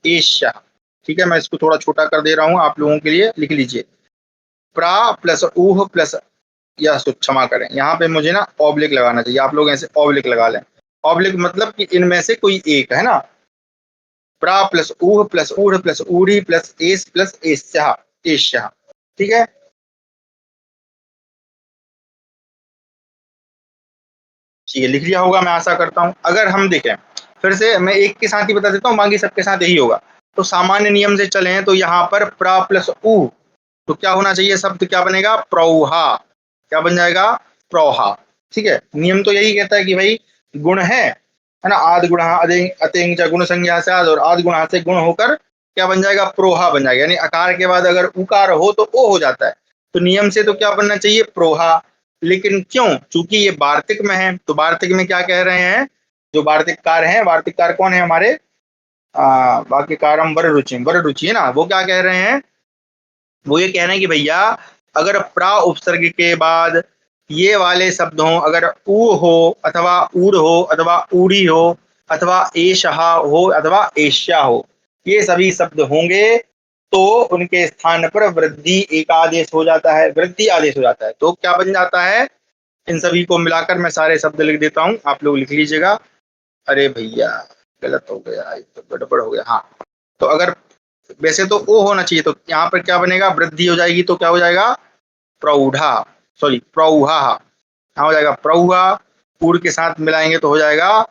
एष्यः, ठीक है। मैं इसको थोड़ा छोटा कर दे रहा हूं आप लोगों के लिए, लिख लीजिए, प्रा प्लस ऊह प्लस, या क्षमा करें, यहाँ पे मुझे ना ऑब्लिक लगाना चाहिए, आप लोग ऐसे ऑब्लिक लगा लें। ऑब्लिक मतलब कि इनमें से कोई एक है ना, प्रा प्लस ऊह प्लस ऊढ़ प्लस ऊढ़ी प्लस एस प्लस एष्यः, एष्यः, ठीक है। ठीक है, लिख लिया होगा मैं आशा करता हूँ। अगर हम देखें, फिर से मैं एक के साथ ही बता देता हूँ, बाकी सबके साथ यही होगा। तो सामान्य नियम से चलें तो यहाँ पर प्रा प्लस ऊ, तो क्या होना चाहिए, शब्द क्या बनेगा, प्रौहा, क्या बन जाएगा, प्रौहा, ठीक है। नियम तो यही कहता है कि भाई गुण है ना, आद गुण अतिंग गुण संज्ञा से आद, और आद गुण से गुण होकर क्या बन जाएगा, प्रोहा बन जाएगा, यानी अकार के बाद अगर उकार हो तो ओ हो जाता है। तो नियम से तो क्या बनना चाहिए, प्रोहा। लेकिन क्यों, चूंकि ये वार्तिक में है, तो वार्तिक में क्या कह रहे हैं, जो वार्तिककार हैं, वार्तिककार कौन है हमारे, वाक्यकारम वर रुचि, वर रुचि है ना, वो क्या कह रहे हैं, वो ये कह रहे हैं कि भैया अगर प्रा उपसर्ग के बाद ये वाले शब्द हों, अगर ऊ हो अथवा ऊर हो अथवा ऊड़ी हो अथवा एषः हो अथवा एष्या हो, ये सभी शब्द होंगे तो उनके स्थान पर वृद्धि एक आदेश हो जाता है, वृद्धि आदेश हो जाता है। तो क्या बन जाता है, इन सभी को मिलाकर मैं सारे शब्द लिख देता हूँ, आप लोग लिख लीजिएगा। अरे भैया गलत हो गया, तो गड़बड़ हो गया, हाँ। तो अगर वैसे तो ओ होना चाहिए, तो यहाँ पर क्या बनेगा, वृद्धि हो जाएगी, तो क्या हो जाएगा, प्रौढ़ा, सॉरी प्रौहा, क्या हो जाएगा, प्रौहा, उड़ के साथ मिलाएंगे तो हो जाएगा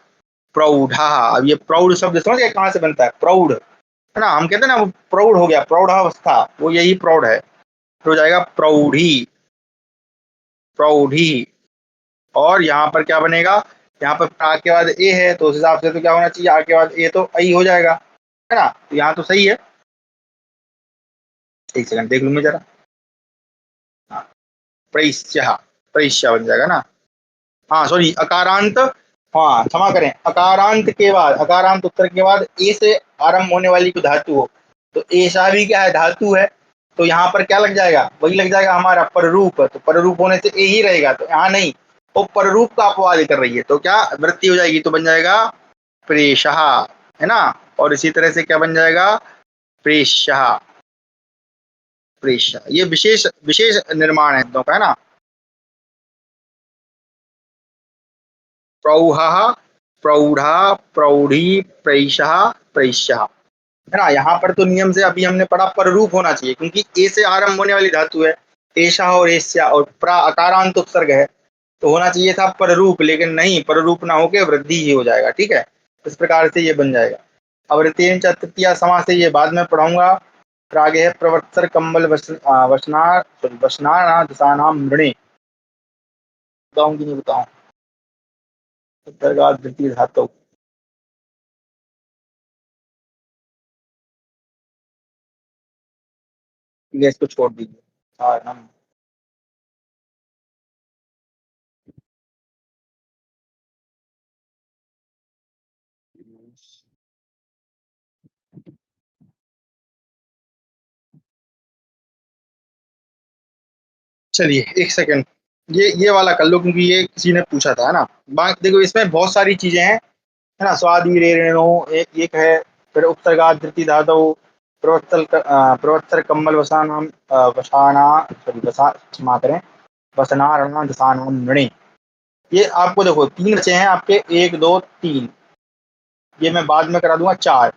प्रौढ़ा। अब ये प्रौढ़ शब्द समझ गए कहाँ से बनता है, प्रौढ़, है ना, हम कहते हैं ना वो प्रौढ़ हो गया, प्रौढ़ावस्था, वो यही प्रौढ़ है, तो हो जाएगा प्रौढ़ी, प्रौढ़ी। और यहाँ पर क्या बनेगा, यहाँ पर आ के बाद ए है, तो उस हिसाब से तो क्या होना चाहिए, आ के बाद ए तो आई हो जाएगा, है ना, तो यहाँ तो सही है। एक सेकंड देख लूंगा जरा, हाँ, प्रैश्य, प्रैश्य बन जाएगा ना, हाँ सॉरी अकारांत, हाँ क्षमा करें, अकारांत के बाद, अकारांत उत्तर के बाद ए से आरंभ होने वाली कोई धातु हो, तो ऐसा भी क्या है, धातु है, तो यहाँ पर क्या लग जाएगा, वही लग जाएगा हमारा पररूप, तो पररूप होने से ए ही रहेगा, तो यहाँ नहीं, वो पररूप का अपवाद कर रही है, तो क्या वृत्ति हो जाएगी, तो बन जाएगा प्रेषः, है ना। और इसी तरह से क्या बन जाएगा, प्रेष्य, प्रेष्य, ये विशेष विशेष निर्माण है शब्दों का, है ना। प्रौहः, प्रौढ़ा, प्रौढ़ी, प्रैषः, प्रैष्यः, है ना। यहाँ पर तो नियम से अभी हमने पढ़ा पररूप होना चाहिए, क्योंकि ए से आरंभ होने वाली धातु है, एषा और एष्या, और प्रा अकारांत उपसर्ग है, तो होना चाहिए था पररूप, लेकिन नहीं, पररूप ना होके वृद्धि ही हो जाएगा, ठीक है। इस प्रकार से ये बन जाएगा। अब ऋतेन च तृतीया समास से ये बाद में पढ़ाऊंगा। फिर आगे है प्रवर्तर कंबल वसना वसनाना दशानाम मृणे, बताऊं कि नहीं बताऊं? उत्तरगात द्वितीय धातु। ठीक है, इसको छोड़ दीजिए। हाँ हम। चलिए एक सेकंड, ये वाला कर लो क्योंकि ये किसी ने पूछा था, है ना। बाकी देखो इसमें बहुत सारी चीजें हैं, है ना। स्वादि रे रेणु एक है, फिर उत्तरगात धृति धातु, प्रवर्तर कम्बल वसानाम वसाना सॉरी वसा क्षमा करें, वसनारणा दशानाम नृणी। ये आपको देखो तीन बचे हैं आपके, एक दो तीन, ये मैं बाद में करा दूंगा चार।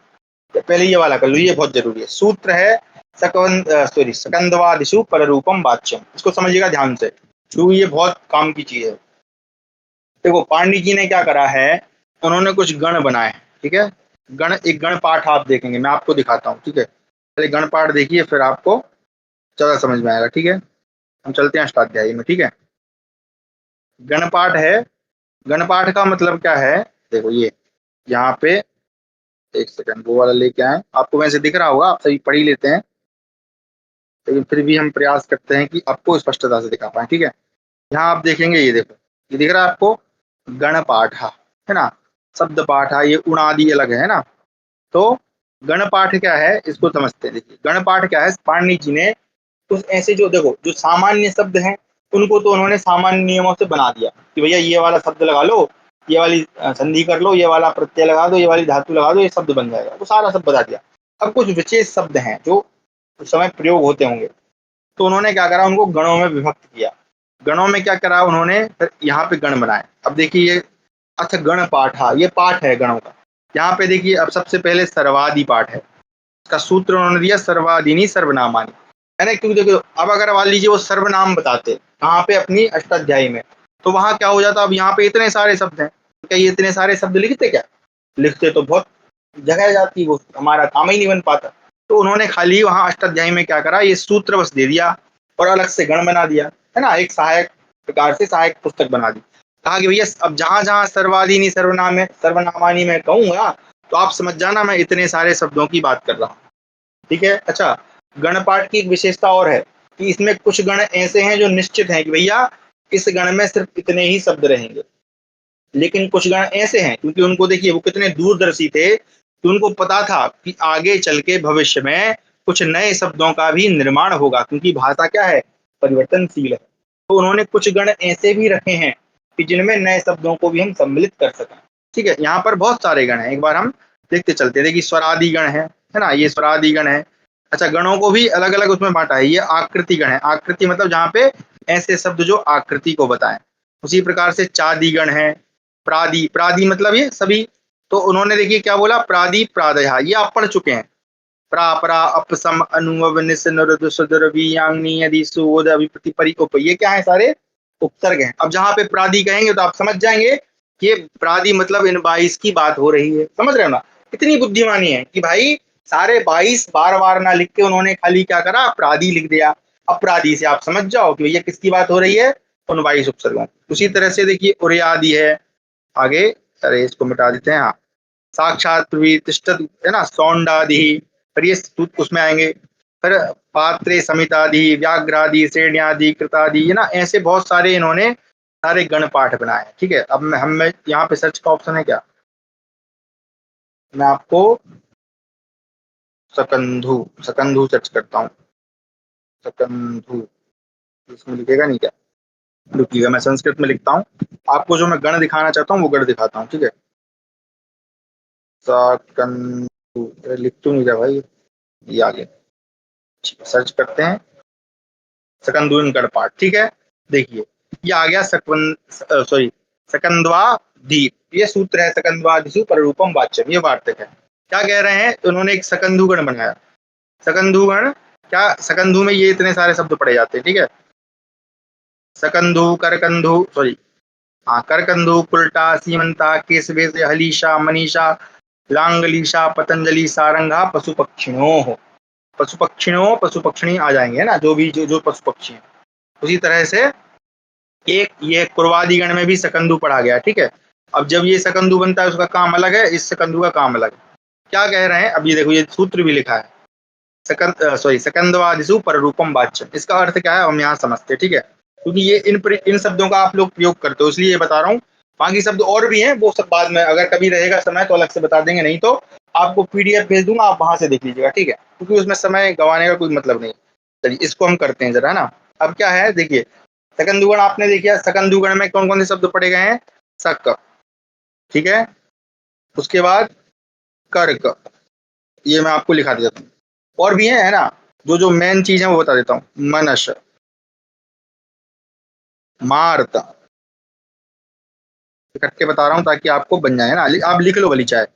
पहले ये वाला कर लो, ये बहुत जरूरी है। सूत्र है सकंदवादिशु पर रूपम वाच्यम, इसको समझिएगा ध्यान से क्योंकि ये बहुत काम की चीज है। देखो पांडित जी ने क्या करा है, उन्होंने कुछ गण बनाए, ठीक है। गण, एक गण पाठ आप देखेंगे, मैं आपको दिखाता हूँ, ठीक है। पहले गण पाठ देखिए फिर आपको ज्यादा समझ में आएगा, ठीक है। हम चलते हैं अष्टाध्यायी में, ठीक है। गण पाठ है, गण पाठ का मतलब क्या है, देखो ये यहाँ पे, एक सेकंड वो वाला लेके आए, आपको वैसे दिख रहा होगा, आप सभी पढ़ ही लेते हैं, लेकिन फिर भी हम प्रयास करते हैं कि आपको स्पष्टता से दिखा पाए, ठीक है। यहाँ आप देखेंगे, ये देखो, ये दिख रहा है आपको, गण पाठ है ना, शब्द पाठ ये उणादि अलग है ना। तो गण पाठ क्या है इसको समझते हैं। देखिए गण पाठ क्या है, पाणिनि जी ने कुछ ऐसे, जो देखो जो सामान्य शब्द हैं उनको तो उन्होंने सामान्य नियमों से बना दिया कि भैया ये वाला शब्द लगा लो, ये वाली संधि कर लो, ये वाला प्रत्यय लगा दो, ये वाली धातु लगा दो, ये शब्द बन जाएगा, तो सारा सब बता दिया। अब कुछ विशेष शब्द हैं जो उस समय प्रयोग होते होंगे, तो उन्होंने क्या करा, उनको गणों में विभक्त किया। गणों में क्या करा उन्होंने, फिर यहाँ पे गण बनाए। अब देखिए ये, अच्छा गण पाठ, ये पाठ है गणों का। यहाँ पे देखिए अब सबसे पहले सर्वादि पाठ है, इसका सूत्र उन्होंने दिया सर्वादीनी सर्वनामानी, है ना। क्योंकि देखो अब अगर मान लीजिए वो सर्वनाम बताते कहाँ पे, अपनी अष्टाध्यायी में, तो वहां क्या हो जाता, अब यहाँ पे इतने सारे शब्द हैं, तो क्या ये इतने सारे शब्द लिखते, क्या लिखते तो बहुत जगह जाती, वो हमारा काम ही नहीं बन पाता। तो उन्होंने खाली वहां अष्टाध्यायी में क्या करा, ये सूत्र बस दे दिया और अलग से गण बना दिया, है ना। एक सहायक प्रकार से सहायक पुस्तक बना दी। कहा कि भैया अब जहां जहां सर्वादीनी सर्वनाम है सर्वनामानी में कहूंगा, तो आप समझ जाना मैं इतने सारे शब्दों की बात कर रहा हूँ, ठीक है। अच्छा, गण पाठ की एक विशेषता और है कि इसमें कुछ गण ऐसे हैं जो निश्चित हैं कि भैया इस गण में सिर्फ इतने ही शब्द रहेंगे, लेकिन कुछ गण ऐसे हैं क्योंकि उनको देखिए वो कितने दूरदर्शी थे कि उनको पता था कि आगे चल के भविष्य में कुछ नए शब्दों का भी निर्माण होगा, क्योंकि भाषा क्या है, परिवर्तनशील है। तो उन्होंने कुछ गण ऐसे भी रखे हैं कि जिनमें नए शब्दों को भी हम सम्मिलित कर सकें, ठीक है। यहाँ पर बहुत सारे गण हैं, एक बार हम देखते चलते हैं। देखिए स्वरादि गण है ना, ये स्वरादि गण है। अच्छा, गणों को भी अलग अलग उसमें बांटा है। ये आकृति गण है, आकृति मतलब जहाँ पे ऐसे शब्द जो आकृति को बताएं। उसी प्रकार से चादि गण है, प्रादि, प्रादि मतलब ये सभी। तो उन्होंने देखिए क्या बोला, प्रादि प्रादय, ये आप पढ़ चुके हैं। प्रा परा अपसम अनुव निस नरुद सुदर वियांगनी यदि सुवोद अभिप्रति परि उप, ये क्या है, सारे उपसर्ग हैं। अब जहाँ पे प्रादि कहेंगे तो आप समझ जाएंगे कि ये प्रादि मतलब इन 22 की बात हो रही है, समझ रहे हो ना। इतनी बुद्धिमानी है कि भाई सारे 22 बार बार ना लिख के उन्होंने खाली क्या करा, प्रादि लिख दिया। अपराधी से आप समझ जाओ कि भैया किसकी बात हो रही है, उन 22 उपसर्गों। उसी तरह से देखिए उर्यादि है आगे, अरे इसको मिटा देते हैं, हाँ। साक्षात प्रतिष्ठित है ना, सौंडादि, फिर ये उसमें आएंगे। फिर पात्रे समितादि, व्याघ्रादि, श्रेण्यादि, कृतादि, है ना। ऐसे बहुत सारे इन्होंने सारे गण पाठ बनाए, ठीक है। अब मैं हम यहाँ पे सर्च का ऑप्शन है क्या, मैं आपको सकंधु, सकंधु सर्च करता हूँ। सकंधु, इसमें लिखेगा नहीं क्या, रुकिएगा मैं संस्कृत में लिखता हूँ। आपको जो मैं गण दिखाना चाहता हूँ वो गण दिखाता हूँ, ठीक है। सकंधु, लिख तो नहीं रहा भाई, ये आगे सर्च करते हैं, सकंदुन गणपाठ, ठीक है। देखिए ये आ गया सॉरी सकंदवा दीप, ये सूत्र है सकंदवादिशु पर रूपम वाच्यम, ये वार्तक है। क्या कह रहे हैं, तो उन्होंने एक सकंधु गण बनाया। सकंधु गण क्या, सकंधु में ये इतने सारे शब्द पढ़े जाते हैं, ठीक है। सकंधु, करकंधु, सॉरी हाँ, करकंधु, कुल्टा, सीमंता, केसवे, हलीशा, मनीषा, लांगलीशा, पतंजलि, सारंगा, पशु पक्षिणो, पशु पक्षिणों, पशु पक्षिणी आ जाएंगे, है ना, जो भी जो जो पशु पक्षी हैं। उसी तरह से ये कुर्वादिगण में भी सकंदु पढ़ा गया, ठीक है। अब जब ये सकंदु बनता है उसका काम अलग है, इस सकंदु का काम अलग है। क्या कह रहे हैं, अब ये देखो, ये सूत्र भी लिखा है, सकंदवादिषु पररूपम वाच्यम। इसका अर्थ क्या है हम यहाँ समझते हैं, ठीक है, क्योंकि ये इन शब्दों का आप लोग प्रयोग करते हो, इसलिए ये बता रहा हूँ। बाकी शब्द और भी हैं, वो सब बाद में अगर कभी रहेगा समय तो अलग से बता देंगे, नहीं तो आपको पीडीएफ भेज दूंगा, आप वहां से देख लीजिएगा, ठीक है, क्योंकि उसमें समय गंवाने का कोई मतलब नहीं। चलिए इसको हम करते हैं जरा, है ना। अब क्या है देखिए, सकंदुगण आपने देखिए, सकंदुगण में कौन कौन से शब्द पढ़े गए हैं, सक, ठीक है, उसके बाद कर्क, ये मैं आपको लिखा देता हूँ, और भी है ना, जो जो मेन चीज है वो बता देता हूँ। मनस, मार्त, इकट्ठे बता रहा हूँ ताकि आपको बन जाए ना, आप लिख लो भली चाहे।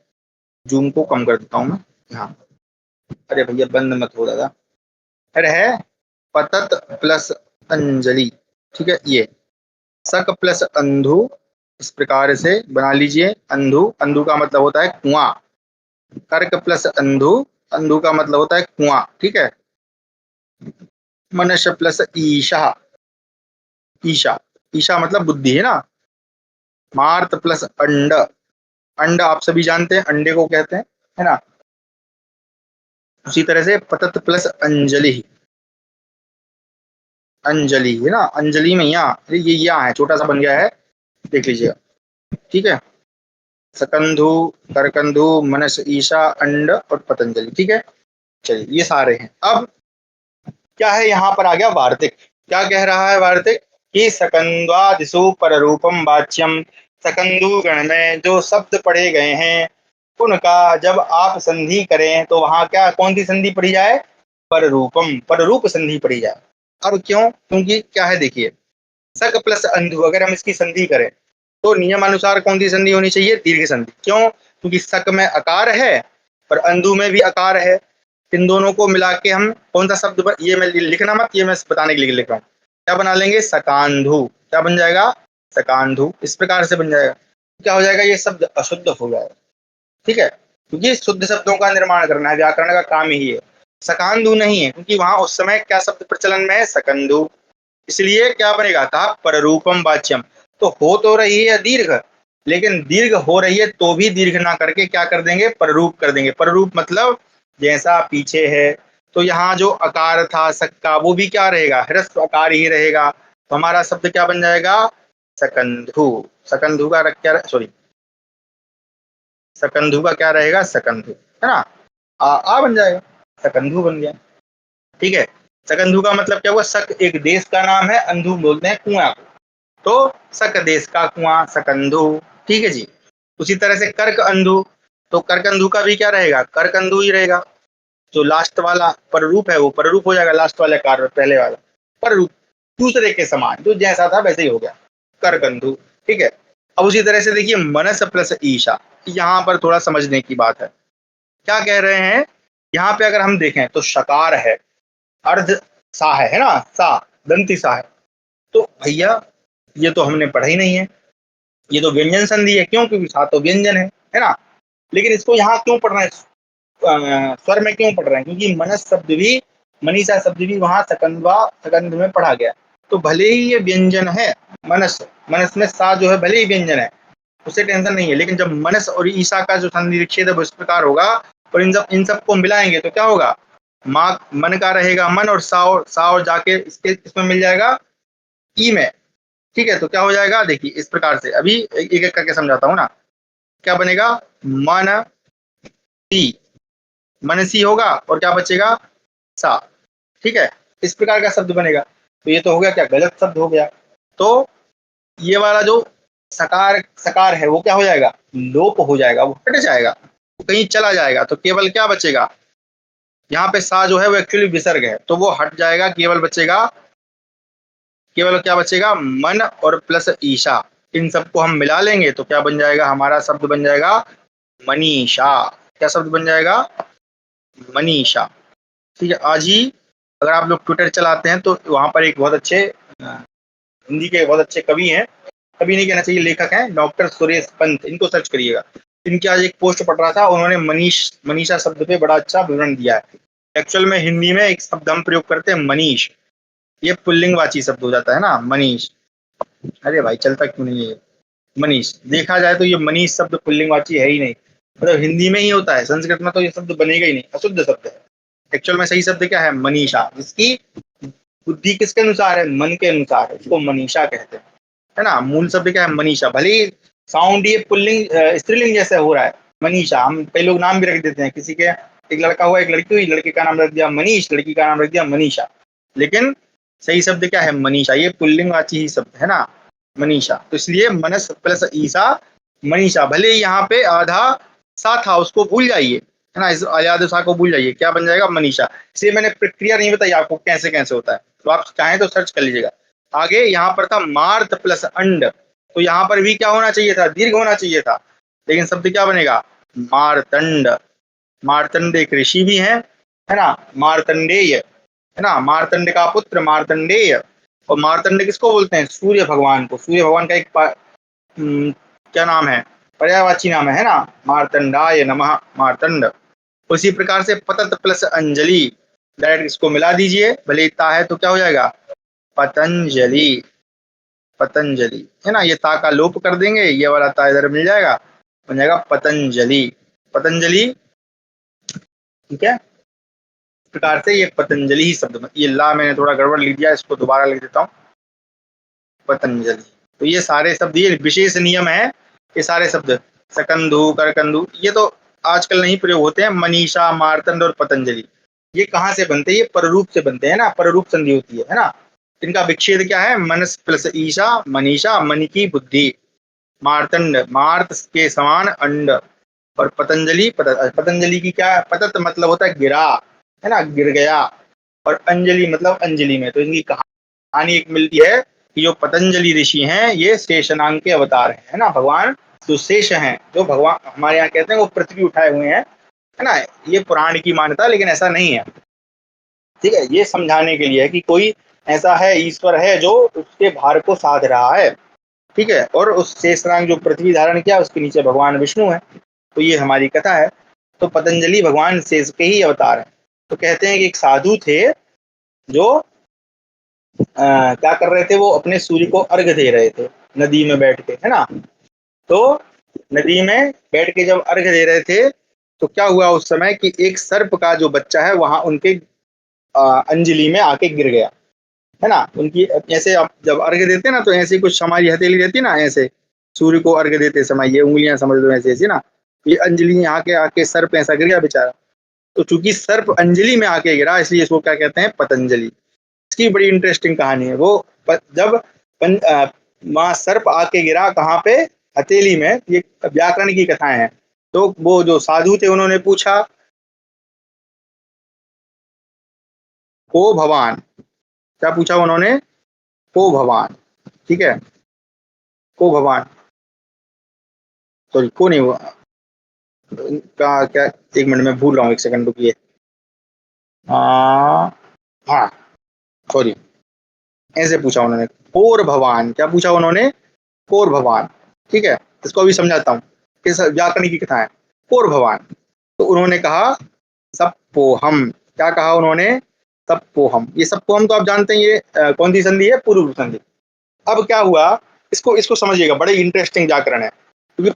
जूम को कम कर देता हूँ मैं, हाँ। अरे भैया बंद मत हो दादा। अरे है पतत प्लस अंजलि, ठीक है, ये सक प्लस अंधु, इस प्रकार से बना लीजिए। अंधु, अंधु का मतलब होता है कुआं। कर्क प्लस अंधु, अंधु का मतलब होता है कुआं, ठीक है। मनुष्य प्लस ईशा, ईशा, ईशा मतलब बुद्धि, है ना। मार्त प्लस अंड, अंड आप सभी जानते हैं, अंडे को कहते हैं, है ना। उसी तरह से पतत प्लस अंजलि, अंजलि, है ना, अंजलि में यहाँ, ये यहाँ है, छोटा सा बन गया है, देख लीजिएगा, ठीक है। सकंधु, करकंधु, मनस, ईशा, अंड और पतंजलि, ठीक है। चलिए ये सारे हैं। अब क्या है, यहाँ पर आ गया वार्तिक। क्या कह रहा है वार्तिक, कि सकंद्वादिषु पररूपम वाच्यम, सकंदु गण में जो शब्द पढ़े गए हैं उनका जब आप संधि करें तो वहां क्या, कौन सी संधि पढ़ी जाए, पररूपम, पररूप संधि पढ़ी जाए। अब क्यों, क्योंकि क्या है देखिए, सक प्लस अंधु अगर हम इसकी संधि करें तो नियम अनुसार कौन सी संधि होनी चाहिए, दीर्घ संधि। क्यों, क्योंकि सक में अकार है और अंधु में भी अकार है। इन दोनों को मिला के हम कौन सा शब्द ये मैं लिखना मत, ये मैं बताने के लिए लिख रहा हूँ। क्या बना लेंगे, सकांधु, क्या बन जाएगा, सकांधु, इस प्रकार से बन जाएगा। क्या हो जाएगा, ये शब्द अशुद्ध हो जाएगा, ठीक है, क्योंकि शुद्ध शब्दों का निर्माण करना है, व्याकरण का काम ही है। सकांधु नहीं है, क्योंकि वहां उस समय क्या शब्द प्रचलन में है, सकंधु, इसलिए क्या बनेगा था, पररूपम वाच्यम। तो हो तो रही है दीर्घ, लेकिन दीर्घ हो रही है तो भी दीर्घ ना करके क्या कर देंगे, पररूप कर देंगे। पररूप मतलब जैसा पीछे है, तो यहाँ जो अकार था सक का, वो भी क्या रहेगा, ह्रस्व अकार ही रहेगा। तो हमारा शब्द क्या बन जाएगा, सकंधु, सकंधु का क्या, सॉरी, सकंधु का क्या रहेगा, सकंधु, है ना, आ बन जाएगा, सकंधु बन गया, ठीक है। सकंधु का मतलब क्या हुआ, सक एक देश का नाम है, अंधु बोलते हैं कुआं को, तो सक देश का कुआं, सकंधु, ठीक है जी। उसी तरह से कर्क अंधु, तो कर्कंधु का भी क्या रहेगा, कर्कंधु ही रहेगा। जो लास्ट वाला पररूप है वो पररूप हो जाएगा, लास्ट वाले कार पहले वाला पररूप, दूसरे के समान, जो जैसा था वैसे ही हो गया, करकंधु, ठीक है। अब उसी तरह से देखिए मनस प्लस ईशा, यहाँ पर थोड़ा समझने की बात है। क्या कह रहे हैं, यहाँ पे अगर हम देखें तो शकार है, अर्ध सा है ना, सा, दंती सा है, तो भैया ये तो हमने पढ़ा ही नहीं है, ये तो व्यंजन संधि है, क्यों, क्योंकि सा तो व्यंजन है ना। लेकिन इसको यहाँ क्यों पढ़ रहे हैं, स्वर में क्यों पढ़ रहे हैं, क्योंकि मनस शब्द भी, मनीषा शब्द भी वहां सकंद में पढ़ा गया। तो भले ही ये व्यंजन है, मनस, मनस में सा जो है भले ही व्यंजन है, उससे टेंशन नहीं है, लेकिन जब मनस और ईसा का जो संधि विच्छेद है वो इस प्रकार होगा, और इन सबको मिलाएंगे तो क्या होगा, माँ मन का रहेगा मन, और सा और जाके इसमें मिल जाएगा ई में, ठीक है। तो क्या हो जाएगा, देखिए इस प्रकार से, अभी एक एक करके समझाता हूँ ना। क्या बनेगा, मन सी, मनसी होगा, और क्या बचेगा, सा, ठीक है, इस प्रकार का शब्द बनेगा। तो ये तो हो गया क्या, गलत शब्द हो गया। तो ये वाला जो सकार सकार है वो क्या हो जाएगा, लोप हो जाएगा, वो हट जाएगा, वो कहीं चला जाएगा। तो केवल क्या बचेगा, यहाँ पे सा जो है वो एक्चुअली विसर्ग है, तो वो हट जाएगा, केवल बचेगा, केवल क्या बचेगा, मन और प्लस ईशा, इन सबको हम मिला लेंगे तो क्या बन जाएगा, हमारा शब्द बन जाएगा मनीषा। क्या शब्द बन जाएगा, मनीषा, ठीक है। आज ही अगर आप लोग ट्विटर चलाते हैं तो वहां पर एक बहुत अच्छे हिंदी के बहुत अच्छे कवि हैं, कवि नहीं कहना चाहिए, लेखक हैं, डॉक्टर सुरेश पंत, इनको सर्च करिएगा। इनकी आज एक पोस्ट पढ़ रहा था, उन्होंने मनीषा शब्द पे बड़ा अच्छा विवरण दिया है। एक्चुअल में हिंदी में एक शब्द हम प्रयोग करते हैं मनीष, ये पुल्लिंगवाची शब्द हो जाता है ना, मनीष, अरे भाई चलता क्यों नहीं है ये? मनीष, देखा जाए तो ये मनीष शब्द पुल्लिंगवाची है ही नहीं, मतलब हिंदी में ही होता है, संस्कृत में तो ये शब्द बनेगा ही नहीं, अशुद्ध शब्द है। एक्चुअल में सही शब्द क्या है? मनीषा, जिसकी बुद्धि किसके अनुसार है? मन के अनुसार है, उसको मनीषा कहते हैं, है ना। मूल शब्द क्या है? मनीषा। भले ही साउंड ये पुल्लिंग स्त्रीलिंग जैसे हो रहा है, मनीषा। हम कई लोग नाम भी रख देते हैं किसी के, एक लड़का हुआ एक लड़की हुई, लड़के का नाम रख दिया मनीष, लड़की का नाम रख दिया मनीषा, लेकिन सही शब्द क्या है? मनीषा। ये पुल्लिंगवाची ही शब्द है ना, मनीषा। तो इसलिए मनस प्लस ईसा मनीषा। भले ही यहाँ पे आधा सा था, उसको भूल जाइए, है ना, इस आधे सा को भूल जाइए, क्या बन जाएगा? मनीषा। इसलिए मैंने प्रक्रिया नहीं बताई आपको कैसे कैसे होता है, तो आप चाहें तो सर्च कर लीजिएगा। आगे यहाँ पर था मार्त प्लस अंड, तो यहाँ पर भी क्या होना चाहिए था? दीर्घ होना चाहिए था, लेकिन शब्द क्या बनेगा? मारतंड। मारतंड एक ऋषि भी है ना, मार्तंडेय, है ना, मार्तंड का पुत्र मार्तंडेय। और मार्तंड किसको बोलते हैं? सूर्य भगवान को। सूर्य भगवान का एक क्या नाम है? पर्यायवाची नाम है ना, मार्तंडाय नमः, मार्तंड। उसी प्रकार से पतत प्लस अंजलि, डायरेक्ट इसको मिला दीजिए, भले इतना है तो क्या हो जाएगा? पतंजलि। पतंजलि, है ना, ये ता का लोप कर देंगे, ये वाला ता इधर मिल जाएगा, बन जाएगा पतंजलि। पतंजलि, ठीक है। इस प्रकार से ये पतंजलि ही शब्द, ये ला मैंने थोड़ा गड़बड़ लिख दिया, इसको दोबारा लिख देता हूँ, पतंजलि। तो ये सारे शब्द, ये विशेष नियम है, ये सारे शब्द सकंधु करकंधु ये तो आजकल नहीं प्रयोग होते हैं। मनीषा, मार्तंड और पतंजलि ये कहाँ से बनते हैं? ये पररूप से बनते हैं ना, पररूप संधि होती है ना। इनका विच्छेद क्या है? मनस प्लस ईशा मनीषा, मन की बुद्धि। मार्तंड, मार्त के समान अंड। और पतंजलि, पतंजलि की क्या? पतत मतलब होता है गिरा, है ना, गिर गया। और अंजलि मतलब अंजलि में। तो इनकी कहानी एक मिलती है कि जो पतंजलि ऋषि हैं ये शेषनाग के अवतार हैं, है ना। भगवान जो शेष हैं, जो भगवान हमारे यहाँ कहते हैं वो पृथ्वी उठाए हुए हैं, है ना। ये पुराण की मान्यता, लेकिन ऐसा नहीं है, ठीक है। ये समझाने के लिए है कि कोई ऐसा है, ईश्वर है जो उसके भार को साध रहा है, ठीक है। और उस शेषनाग जो पृथ्वी धारण किया, उसके नीचे भगवान विष्णु है। तो ये हमारी कथा है। तो पतंजलि भगवान शेष के ही अवतार है। तो कहते हैं कि एक साधु थे जो क्या कर रहे थे? वो अपने सूर्य को अर्घ दे रहे थे नदी में बैठ के, है ना। तो नदी में बैठ के जब अर्घ दे रहे थे, तो क्या हुआ उस समय कि एक सर्प का जो बच्चा है वहां उनके अंजलि में आके गिर गया, है ना। उनकी ऐसे आप जब अर्घ देते ना, तो ऐसे कुछ हमारी हथेली रहती ना, ऐसे सूर्य को अर्घ देते समय ये उंगलियां समझ लो ऐसे ऐसे ना, ये अंजलि यहाँ के आके सर्प ऐसा गिर गया बेचारा। तो चूंकि सर्प अंजलि में आके गिरा, इसलिए इसको क्या कहते हैं? पतंजलि। इसकी बड़ी इंटरेस्टिंग कहानी है। वो जब माँ सर्प आके गिरा कहाँ पे? हथेली में। ये व्याकरण की कथाएं हैं। तो वो जो साधु थे उन्होंने पूछा, को भवान, क्या पूछा उन्होंने? को भवान, ठीक है, को भवान, सॉरी को नहीं हुआ का क्या, एक मिनट में भूल रहा हूँ, एक सेकंड रुकिए। हाँ, सॉरी, ऐसे पूछा उन्होंने, कोर भवान। क्या पूछा उन्होंने? कोर भवान, ठीक है। इसको अभी समझाता हूँ, किस व्याकरण की कथा है। कोर भवान। तो उन्होंने कहा सप्पोहम। क्या कहा उन्होंने? सप्पोहम। ये सप्पोहम तो आप जानते हैं, ये कौन सी संधि है? पूर्व संधि। अब क्या हुआ, इसको इसको समझिएगा, बड़े इंटरेस्टिंग व्याकरण है। क्योंकि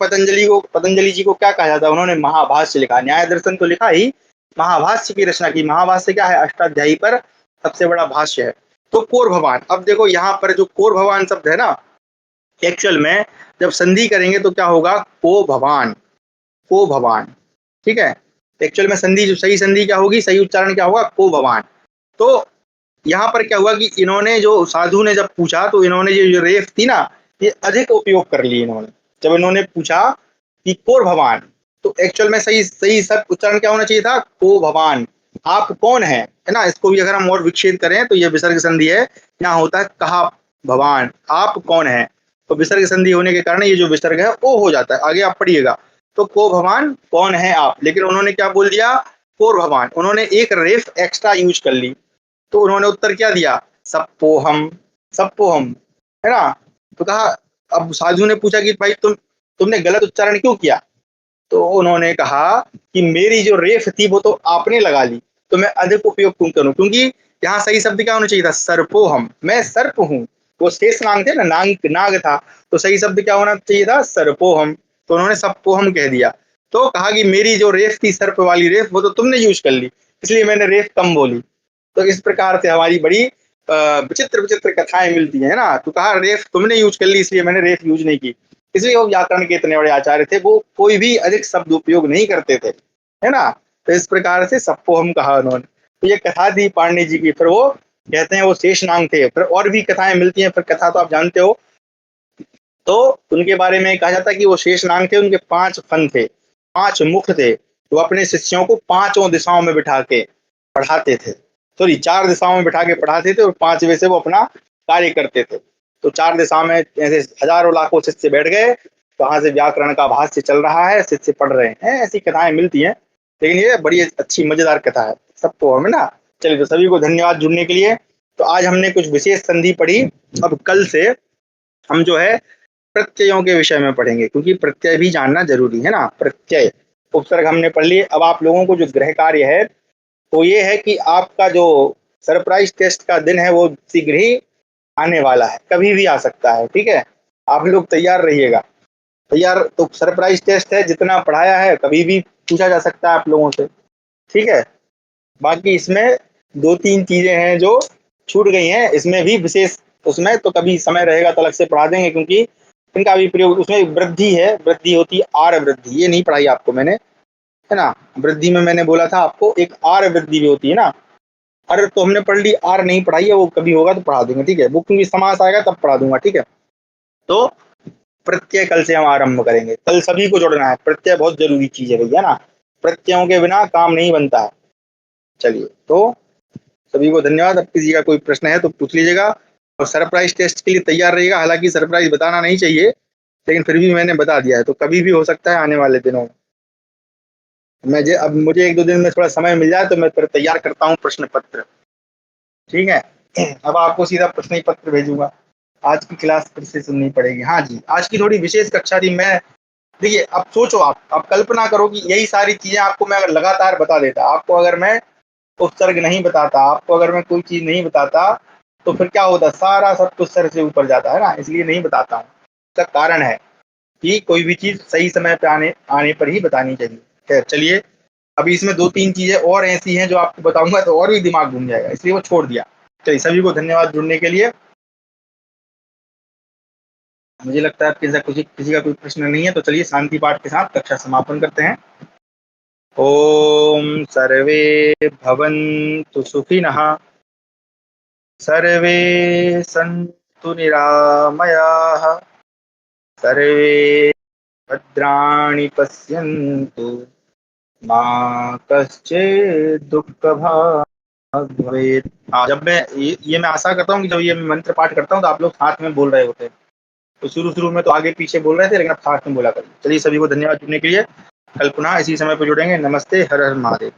पतंजलि जी को क्या कहा जाता है? उन्होंने महाभाष्य लिखा, न्याय दर्शन तो लिखा ही, महाभाष्य की रचना की। महाभाष्य क्या है? अष्टाध्यायी पर सबसे बड़ा भाष्य है। तो कोर भवान, अब देखो यहाँ पर जो कोर भवान शब्द है ना, एक्चुअल में जब संधि करेंगे तो क्या होगा? को भवान, को भवान, ठीक है। एक्चुअल में संधि, जो सही संधि क्या होगी, सही उच्चारण क्या होगा? को भवान। तो यहाँ पर क्या हुआ कि इन्होंने, जो साधु ने जब पूछा, तो इन्होंने ये जो रेफ थी ना, ये अधिक उपयोग कर ली इन्होंने। जब इन्होंने पूछा कि कोर भवान, तो एक्चुअल में सही सही सब उच्चारण क्या होना चाहिए था? को भवान, आप कौन है, है ना। इसको भी अगर हम और विच्छेद करें तो ये विसर्ग संधि है, यहाँ होता है कहा भवान, आप कौन है। तो विसर्ग संधि होने के कारण ये जो विसर्ग है वो हो जाता है। आगे आप पढ़िएगा, तो को भवान कौन है आप, लेकिन उन्होंने क्या बोल दिया? कोर भवान। उन्होंने एक रेफ एक्स्ट्रा यूज कर ली। तो उन्होंने उत्तर क्या दिया? सप्पोहम, सप्पोहम, है ना। तो कहा, अब साधु ने पूछा कि भाई तुमने गलत उच्चारण क्यों किया? तो उन्होंने कहा कि मेरी जो रेफ थी वो तो आपने लगा ली, तो मैं अधिक उपयोग क्यों करूं? क्योंकि यहाँ सही शब्द क्या होना चाहिए था? सर्पोहम, मैं सर्प हूं। वो शेष नाग थे ना, नाग था, तो सही शब्द क्या होना चाहिए था? सर्पोहम। तो उन्होंने सबकोहम कह दिया। तो कहा कि मेरी जो रेफ थी सर्प वाली रेफ, वो तो तुमने यूज कर ली, इसलिए मैंने रेफ कम बोली। तो इस प्रकार से हमारी बड़ी विचित्र विचित्र कथाएं मिलती है ना। तो कहा रेफ तुमने यूज कर ली, इसलिए मैंने रेफ यूज नहीं की। इसलिए वो व्याकरण के इतने बड़े आचार्य थे, वो कोई भी अधिक शब्द उपयोग नहीं करते थे, है ना। तो इस प्रकार से सबको हम कहा उन्होंने। तो ये कथा थी पाणिनि जी की। फिर वो कहते हैं वो शेषनाग थे। फिर और भी कथाएं मिलती हैं। फिर कथा तो आप जानते हो। तो उनके बारे में कहा जाता है कि वो शेषनाग थे, उनके 5 फन थे, 5 मुख थे। वो अपने शिष्यों को 5 दिशाओं में बिठा के पढ़ाते थे। सॉरी, 4 दिशाओं में बिठा के पढ़ाते थे और 5वें से वो अपना कार्य करते थे। तो 4 दिशा में ऐसे हजारों लाखों शिष्य बैठ गए, वहां से व्याकरण का भाष्य चल रहा है, शिष्य पढ़ रहे हैं, ऐसी कथाएं मिलती हैं। लेकिन ये बड़ी अच्छी मजेदार कथा है, सबको हमें ना। चलिए, तो सभी को धन्यवाद जुड़ने के लिए। तो आज हमने कुछ विशेष संधि पढ़ी। अब कल से हम जो है प्रत्ययों के विषय में पढ़ेंगे, क्योंकि प्रत्यय भी जानना जरूरी है ना। प्रत्यय उपसर्ग हमने पढ़ लिए। अब आप लोगों को जो गृह कार्य है वो ये है कि आपका जो सरप्राइज टेस्ट का दिन है वो शीघ्र ही आने वाला है, कभी भी आ सकता है, ठीक है। आप लोग तैयार रहिएगा। तैयार, तो सरप्राइज टेस्ट है, जितना पढ़ाया है कभी भी पूछा जा सकता है आप लोगों से, ठीक है। बाकी इसमें 2-3 चीजें हैं जो छूट गई हैं, इसमें भी विशेष, उसमें तो कभी समय रहेगा तो अलग से पढ़ा देंगे, क्योंकि इनका भी प्रयोग, उसमें वृद्धि है, वृद्धि होती है आर वृद्धि, ये नहीं पढ़ाई आपको मैंने, है ना। वृद्धि में मैंने बोला था आपको एक आर वृद्धि भी होती है ना। अरे तो हमने पढ़ ली, आर नहीं पढ़ाई है, वो कभी होगा तो पढ़ा देंगे, ठीक है। वो क्योंकि समास आएगा तब पढ़ा दूंगा, ठीक है। तो प्रत्यय कल से हम आरंभ करेंगे। कल सभी को जोड़ना है, प्रत्यय बहुत जरूरी चीज है भैया ना। प्रत्ययों के बिना काम नहीं बनता है। चलिए, तो सभी को धन्यवाद। अब किसी का कोई प्रश्न है तो पूछ लीजिएगा, और सरप्राइज टेस्ट के लिए तैयार रहिएगा। हालांकि सरप्राइज बताना नहीं चाहिए, लेकिन फिर भी मैंने बता दिया है, तो कभी भी हो सकता है आने वाले दिनों में। अब मुझे 1-2 दिन में थोड़ा समय मिल जाए तो मैं फिर तैयार करता हूँ प्रश्न पत्र, ठीक है। अब आपको सीधा प्रश्न पत्र भेजूंगा। आज की क्लास फिर से सुननी पड़ेगी। हाँ जी, आज की थोड़ी विशेष कक्षा थी। मैं, देखिए अब सोचो, आप कल्पना करो कि यही सारी चीजें आपको मैं अगर लगातार बता देता, आपको अगर मैं उपसर्ग नहीं बताता, आपको अगर मैं कोई चीज नहीं बताता, तो फिर क्या होता? सारा सब कुछ सर से ऊपर जाता है ना। इसलिए नहीं बताता हूँ। इसका कारण है कि कोई भी चीज सही समय पे आने आने पर ही बतानी चाहिए। खैर चलिए, अभी इसमें 2-3 चीजें और ऐसी हैं जो आपको बताऊंगा तो और भी दिमाग घूम जाएगा, इसलिए वो छोड़ दिया। चलिए, सभी को धन्यवाद जुड़ने के लिए। मुझे लगता है किसी का कोई प्रश्न नहीं है, तो चलिए शांति पाठ के साथ कक्षा समापन करते हैं। ओम सर्वे भवन्तु सुखिनः, सर्वे सन्तु निरामयाः, सर्वे भद्राणि पश्यन्तु, मा कश्चित् दुःखभाग् भवेत्। हाँ, जब मैं ये मैं आशा करता हूँ कि जब ये मैं मंत्र पाठ करता हूँ तो आप लोग साथ में बोल रहे होते हैं। तो शुरू में तो आगे पीछे बोल रहे थे, लेकिन अब साथ में बोला करिए। चलिए, सभी को धन्यवाद जुड़ने के लिए। कल पुनः इसी समय पर जुड़ेंगे। नमस्ते, हर हर महादेव।